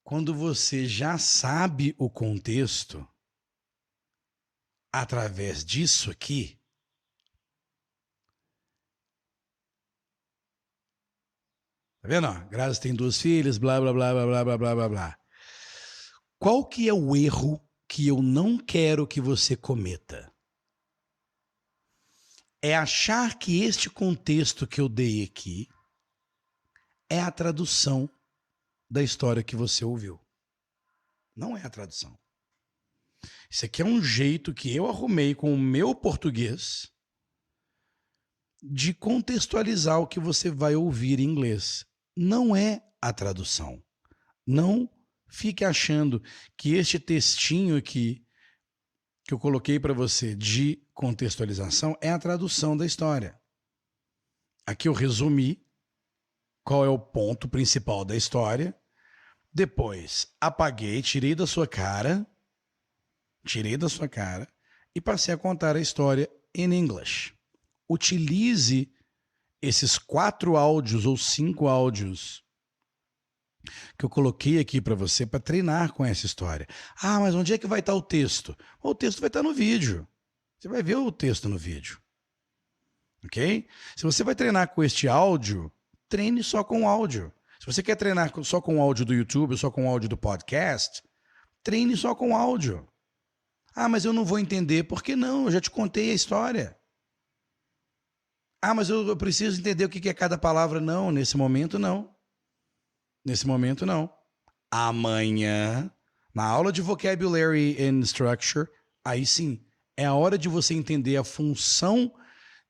A: Quando você já sabe o contexto, através disso aqui, tá vendo? Graças tem 2 filhas, blá, blá, blá, blá, blá, blá, blá, blá, blá. Qual que é o erro que eu não quero que você cometa? É achar que este contexto que eu dei aqui é a tradução da história que você ouviu. Não é a tradução. Isso aqui é um jeito que eu arrumei com o meu português de contextualizar o que você vai ouvir em inglês. Não é a tradução. Não fique achando que este textinho aqui que eu coloquei para você de contextualização é a tradução da história. Aqui eu resumi qual é o ponto principal da história. Depois apaguei, tirei da sua cara e passei a contar a história em inglês. Utilize esses 4 áudios ou 5 áudios que eu coloquei aqui para você para treinar com essa história. Ah, mas onde é que vai estar o texto? O texto vai estar no vídeo. Você vai ver o texto no vídeo. Ok? Se você vai treinar com este áudio, treine só com áudio. Se você quer treinar só com o áudio do YouTube, só com o áudio do podcast, treine só com áudio. Ah, mas eu não vou entender. Por que não? Eu já te contei a história. Ah, mas eu preciso entender o que é cada palavra. Não, nesse momento não. Nesse momento não. Amanhã, na aula de Vocabulary and Structure, aí sim, é a hora de você entender a função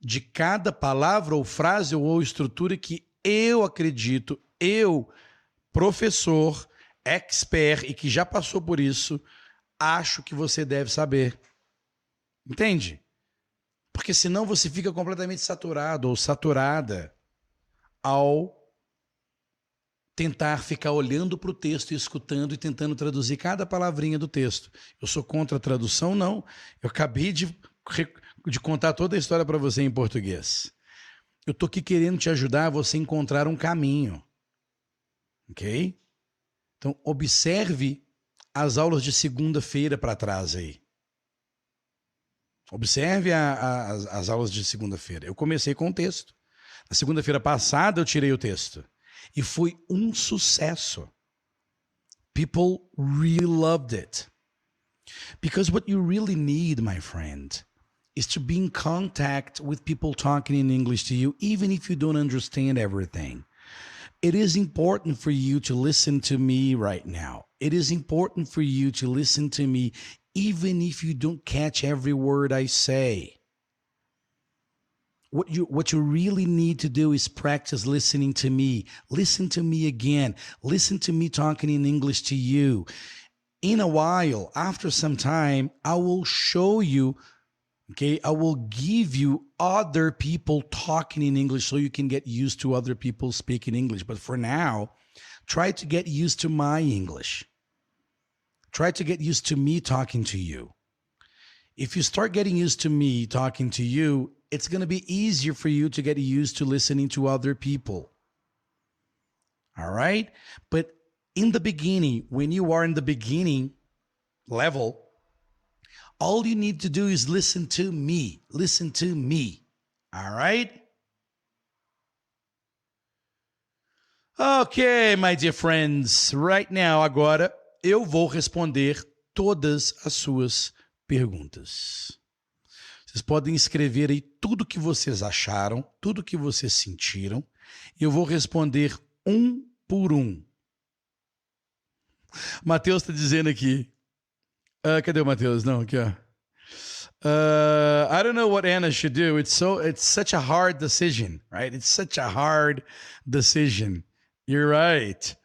A: de cada palavra ou frase ou estrutura que eu acredito, eu, professor, expert e que já passou por isso, acho que você deve saber. Entende? Porque senão você fica completamente saturado ou saturada ao tentar ficar olhando para o texto e escutando e tentando traduzir cada palavrinha do texto. Eu sou contra a tradução? Não. Eu acabei de contar toda a história para você em português. Eu estou aqui querendo te ajudar a você encontrar um caminho. Ok? Então, observe as aulas de segunda-feira para trás aí. Observe as aulas de segunda-feira. Eu comecei com o texto. Na segunda-feira passada eu tirei o texto. E foi um sucesso. People really loved it. Because what you really need, my friend, is to be in contact with people talking in English to you, even if you don't understand everything. It is important for you to listen to me right now. It is important for you to listen to me, even if you don't catch every word I say. What you really need to do is practice listening to me. Listen to me again. Listen to me talking in English to you. In a while, after some time, I will show you, okay, I will give you other people talking in English so you can get used to other people speaking English. But for now, try to get used to my English. Try to get used to me talking to you. If you start getting used to me talking to you, it's going to be easier for you to get used to listening to other people. All right? But in the beginning, when you are in the beginning level, all you need to do is listen to me. Listen to me. All right? Ok, my dear friends. Right now, agora, eu vou responder todas as suas perguntas. Vocês podem escrever aí tudo que vocês acharam, tudo que vocês sentiram, e eu vou responder um por um. Matheus está dizendo aqui. Cadê o Matheus? Não, aqui, ó. I don't know what Anna should do. It's such a hard decision, right? It's such a hard decision. You're right.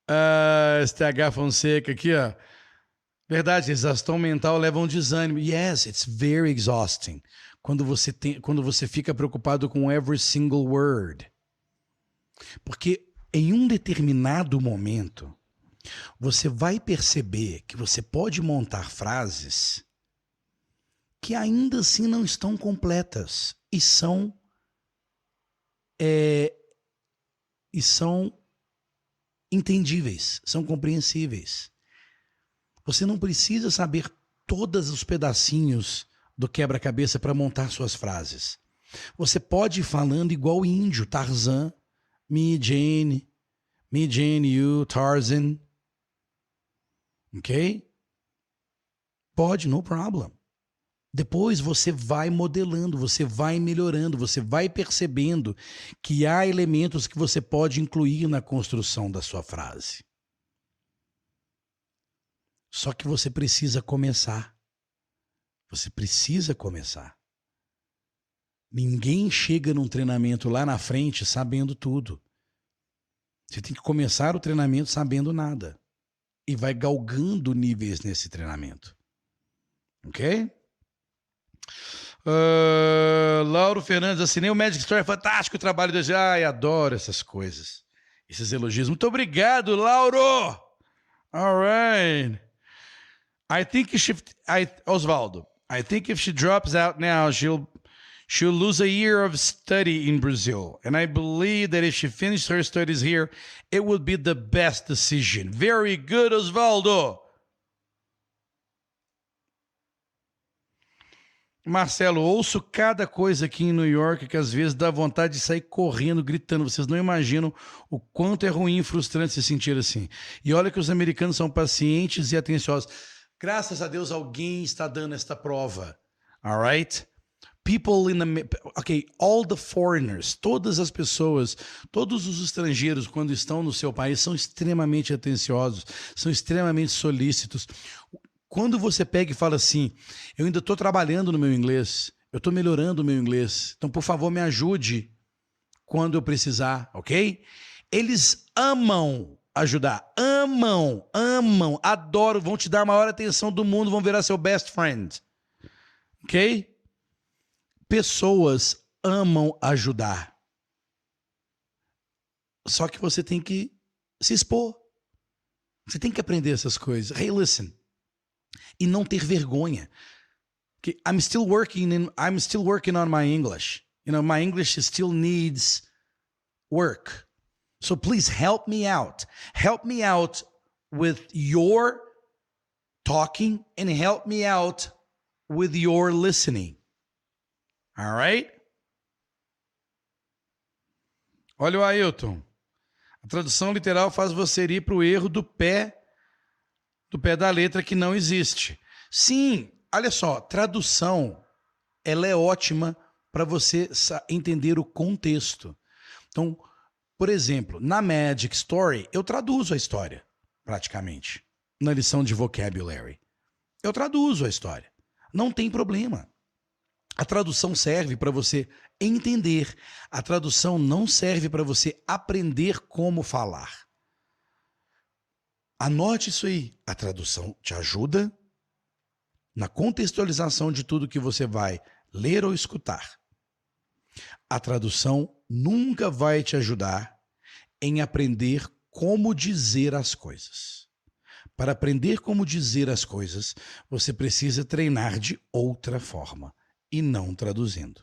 A: STH Fonseca aqui, ó. Verdade, exaustão mental leva a um desânimo. Yes, it's very exhausting. Quando você fica preocupado com every single word. Porque em um determinado momento, você vai perceber que você pode montar frases que ainda assim não estão completas e são entendíveis, são compreensíveis. Você não precisa saber todos os pedacinhos do quebra-cabeça para montar suas frases. Você pode ir falando igual índio, Tarzan, me, Jane, you, Tarzan. Ok? Pode, no problem. Depois você vai modelando, você vai melhorando, você vai percebendo que há elementos que você pode incluir na construção da sua frase. Só que você precisa começar. Você precisa começar. Ninguém chega num treinamento lá na frente sabendo tudo. Você tem que começar o treinamento sabendo nada. E vai galgando níveis nesse treinamento. Ok? Lauro Fernandes, assinei o Magic Story, fantástico o trabalho de... Ai, adoro essas coisas. Esses elogios. Muito obrigado, Lauro! All right. Osvaldo, I think if she drops out now, she'll lose a year of study in Brazil. And I believe that if she finished her studies here, it would be the best decision. Very good, Osvaldo. Marcelo, ouço cada coisa aqui em New York que às vezes dá vontade de sair correndo, gritando. Vocês não imaginam o quanto é ruim e frustrante se sentir assim. E olha que os americanos são pacientes e atenciosos. Graças a Deus alguém está dando esta prova. All right? All the foreigners, todas as pessoas, todos os estrangeiros, quando estão no seu país, são extremamente atenciosos, são extremamente solícitos. Quando você pega e fala assim, eu ainda estou trabalhando no meu inglês, eu estou melhorando o meu inglês, então, por favor, me ajude quando eu precisar, ok? Eles amam ajudar, amam, adoram, vão te dar a maior atenção do mundo, vão virar seu best friend, ok? Pessoas amam ajudar. Só que você tem que se expor. Você tem que aprender essas coisas. Hey, listen. E não ter vergonha. I'm still working on my English. You know, my English still needs work. So please help me out. Help me out with your talking and help me out with your listening. All right? Olha o Ailton. A tradução literal faz você ir para o erro do pé da letra que não existe. Sim, olha só, tradução, ela é ótima para você entender o contexto. Então, por exemplo, na Magic Story, eu traduzo a história, praticamente. Na lição de vocabulary. Eu traduzo a história. Não tem problema. A tradução serve para você entender. A tradução não serve para você aprender como falar. Anote isso aí. A tradução te ajuda na contextualização de tudo que você vai ler ou escutar. A tradução nunca vai te ajudar em aprender como dizer as coisas. Para aprender como dizer as coisas, você precisa treinar de outra forma e não traduzindo.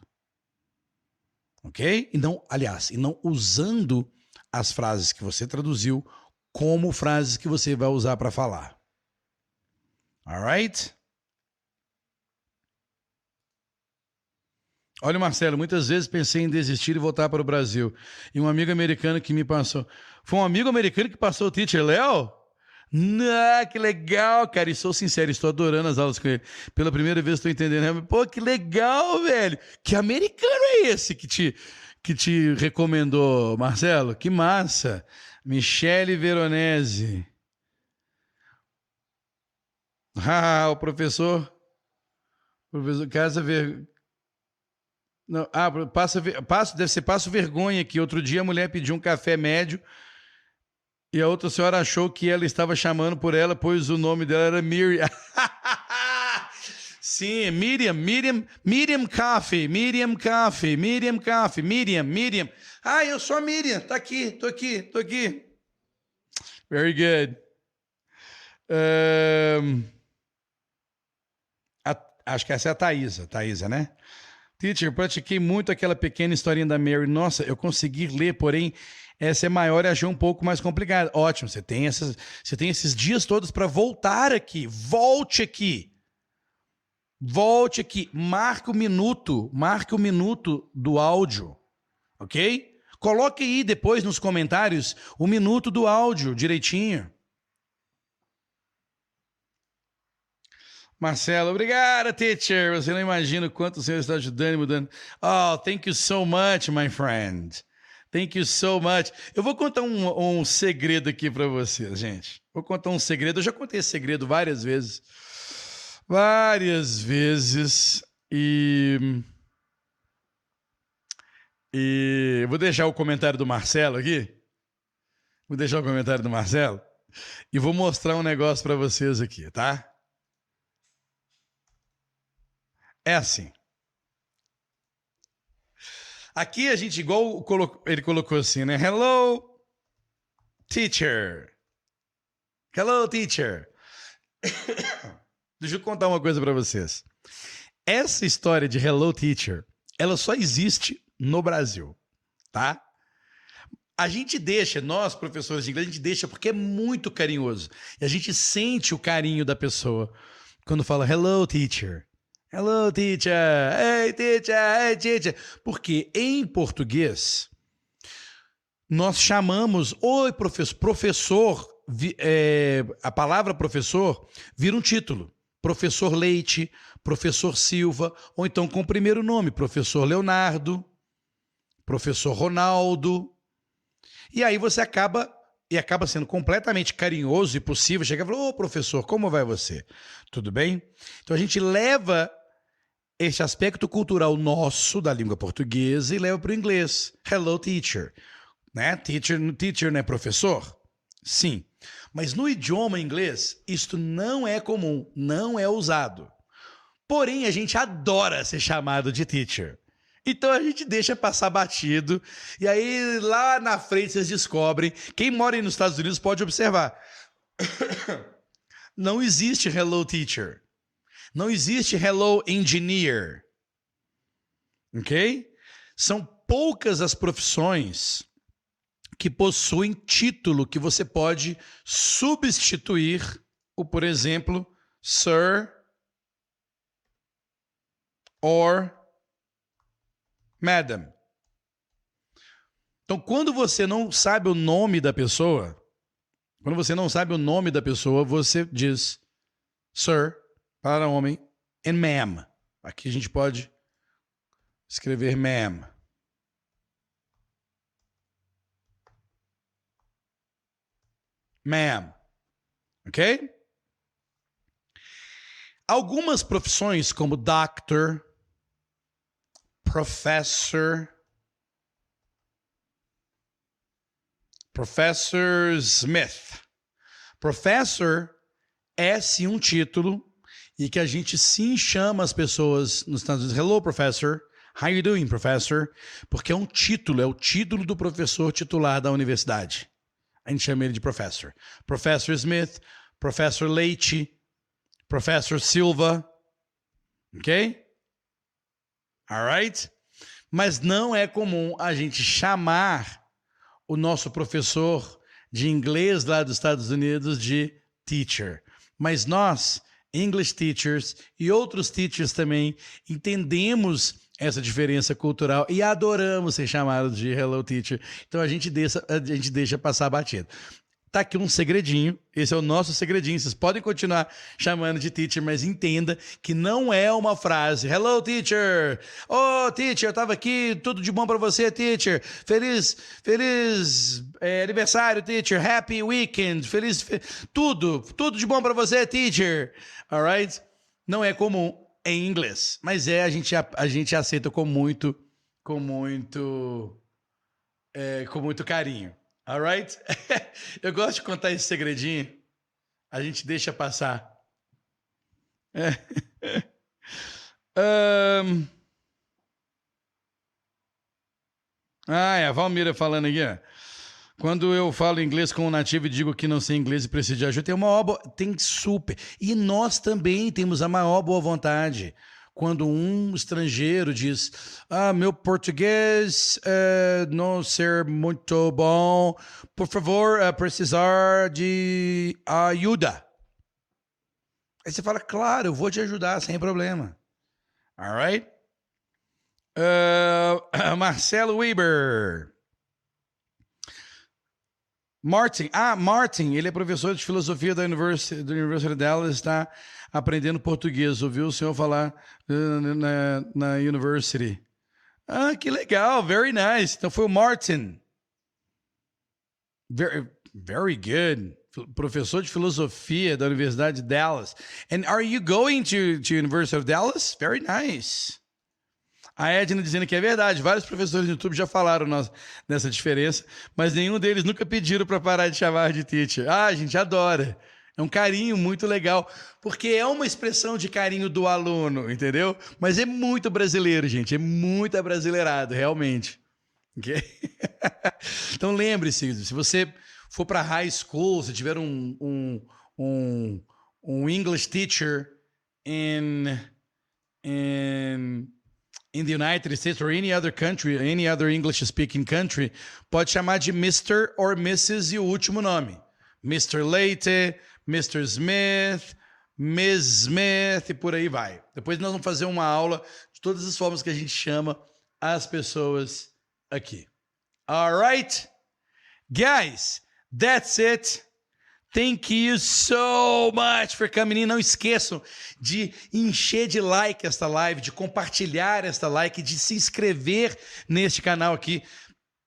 A: Ok? E não usando as frases que você traduziu como frases que você vai usar para falar. Alright? Olha, Marcelo, muitas vezes pensei em desistir e voltar para o Brasil. E um amigo americano que me passou. Foi um amigo americano que passou o Teacher Léo? Não, que legal, cara. E sou sincero, estou adorando as aulas com ele. Pela primeira vez estou entendendo. Pô, que legal, velho. Que americano é esse que te recomendou, Marcelo? Que massa. Michele Veronese. Ah, o professor. Professor Casa Ver. Não, deve ser passo vergonha que outro dia a mulher pediu um café médio e a outra senhora achou que ela estava chamando por ela, pois o nome dela era Miriam. Sim, Miriam Coffee, Miriam. Ah, eu sou a Miriam, tá aqui, tô aqui. Very good. Acho que essa é a Thaísa, né? Teacher, pratiquei muito aquela pequena historinha da Mary. Nossa, eu consegui ler, porém, essa é maior e achei um pouco mais complicada. Ótimo, você tem esses dias todos para voltar aqui. Volte aqui. Marque o minuto do áudio, ok? Coloque aí depois nos comentários o minuto do áudio direitinho. Marcelo, obrigado, teacher. Você não imagina o quanto o senhor está ajudando e mudando. Oh, thank you so much, my friend. Thank you so much. Eu vou contar um segredo aqui para vocês, gente. Vou contar um segredo. Eu já contei esse segredo várias vezes. E vou deixar o comentário do Marcelo aqui. E vou mostrar um negócio para vocês aqui, tá? É assim. Aqui a gente, igual ele colocou assim, né? Hello, teacher. Deixa eu contar uma coisa para vocês. Essa história de hello, teacher, ela só existe no Brasil, tá? A gente deixa, nós professores de inglês, a gente deixa porque é muito carinhoso. E a gente sente o carinho da pessoa quando fala hello, teacher. Hello, teacher. Hey, teacher. Porque em português, nós chamamos, oi, professor, a palavra professor vira um título. Professor Leite, professor Silva, ou então com o primeiro nome, professor Leonardo, professor Ronaldo. E aí você acaba sendo completamente carinhoso e possível, chega e fala, ô professor, como vai você? Tudo bem? Então a gente leva este aspecto cultural nosso da língua portuguesa e leva para o inglês. Hello, teacher. Né? Teacher não é professor? Sim. Mas no idioma inglês, isto não é comum, não é usado. Porém, a gente adora ser chamado de teacher. Então a gente deixa passar batido, e aí lá na frente vocês descobrem, quem mora aí nos Estados Unidos pode observar. Não existe hello teacher. Não existe hello engineer. Ok? São poucas as profissões que possuem título que você pode substituir o, por exemplo, sir or madam. Então, quando você não sabe o nome da pessoa, você diz sir para homem and ma'am. Aqui a gente pode escrever ma'am. Ma'am. Ok? Algumas profissões como doctor, professor Smith. Professor é sim um título e que a gente sim chama as pessoas nos Estados Unidos. Hello, professor. How you doing, professor? Porque é um título, é o título do professor titular da universidade. A gente chama ele de professor. Professor Smith, professor Leite, professor Silva. Ok? Alright? Mas não é comum a gente chamar o nosso professor de inglês lá dos Estados Unidos de teacher. Mas nós, English teachers e outros teachers também, entendemos essa diferença cultural e adoramos ser chamados de Hello Teacher. Então a gente deixa passar batido. Tá aqui um segredinho, esse é o nosso segredinho. Vocês podem continuar chamando de teacher, mas entenda que não é uma frase. Hello, teacher! Oh, teacher, eu tava aqui, tudo de bom pra você, teacher. Feliz aniversário, teacher. Happy weekend. Tudo de bom pra você, teacher. Alright? Não é comum em inglês, mas a gente aceita com muito carinho. Alright? Eu gosto de contar esse segredinho. A gente deixa passar. A Valmira falando aqui, ó. Quando eu falo inglês com um nativo e digo que não sei inglês e preciso de ajuda, tem super. E nós também temos a maior boa vontade. Quando um estrangeiro diz, meu português não ser muito bom, por favor, precisar de ajuda. Aí você fala, claro, eu vou te ajudar, sem problema. Alright? Marcelo Weber. Martin, ele é professor de filosofia da University of Dallas, está aprendendo português. Ouviu o senhor falar na University. Que legal, very nice. Então foi o Martin. Very good. Professor de filosofia da Universidade de Dallas. And are you going to University of Dallas? Very nice. A Edna dizendo que é verdade. Vários professores do YouTube já falaram dessa diferença, mas nenhum deles nunca pediram para parar de chamar de teacher. A gente adora. É um carinho muito legal, porque é uma expressão de carinho do aluno, entendeu? Mas é muito brasileiro, gente. É muito abrasileirado, realmente. Okay? Então lembre-se, se você for para high school, se tiver um English teacher in the United States or any other country, any other English-speaking country, pode chamar de Mr. or Mrs. e o último nome. Mr. Leite, Mr. Smith, Ms. Smith e por aí vai. Depois nós vamos fazer uma aula de todas as formas que a gente chama as pessoas aqui. Alright? Guys, that's it. Thank you so much for coming in. Não esqueçam de encher de like esta live, de compartilhar esta like, de se inscrever neste canal aqui.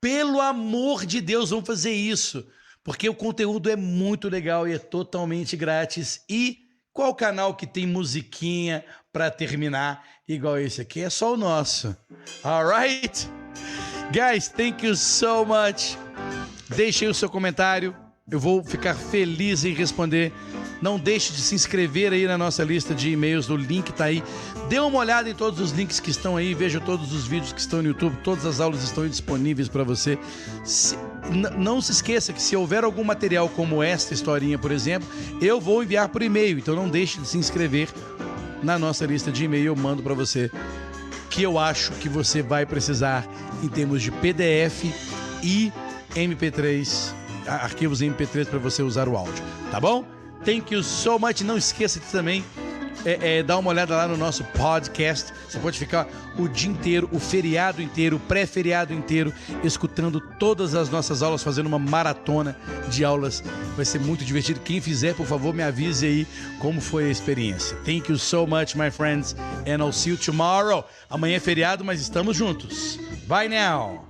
A: Pelo amor de Deus, vamos fazer isso, porque o conteúdo é muito legal e é totalmente grátis. E qual canal que tem musiquinha para terminar igual esse aqui? É só o nosso. Alright? Guys, thank you so much. Deixem o seu comentário. Eu vou ficar feliz em responder. Não deixe de se inscrever aí na nossa lista de e-mails, o link tá aí. Dê uma olhada em todos os links que estão aí, veja todos os vídeos que estão no YouTube, todas as aulas estão aí disponíveis para você. Não se esqueça que se houver algum material como esta historinha, por exemplo, eu vou enviar por e-mail, então não deixe de se inscrever na nossa lista de e-mail, eu mando para você que eu acho que você vai precisar em termos de PDF e MP3, arquivos em MP3 para você usar o áudio, tá bom? Thank you so much. Não esqueça de também dar uma olhada lá no nosso podcast. Você pode ficar o dia inteiro, o feriado inteiro, o pré-feriado inteiro, escutando todas as nossas aulas, fazendo uma maratona de aulas. Vai ser muito divertido. Quem fizer, por favor, me avise aí como foi a experiência. Thank you so much, my friends, and I'll see you tomorrow. Amanhã é feriado, mas estamos juntos. Bye now.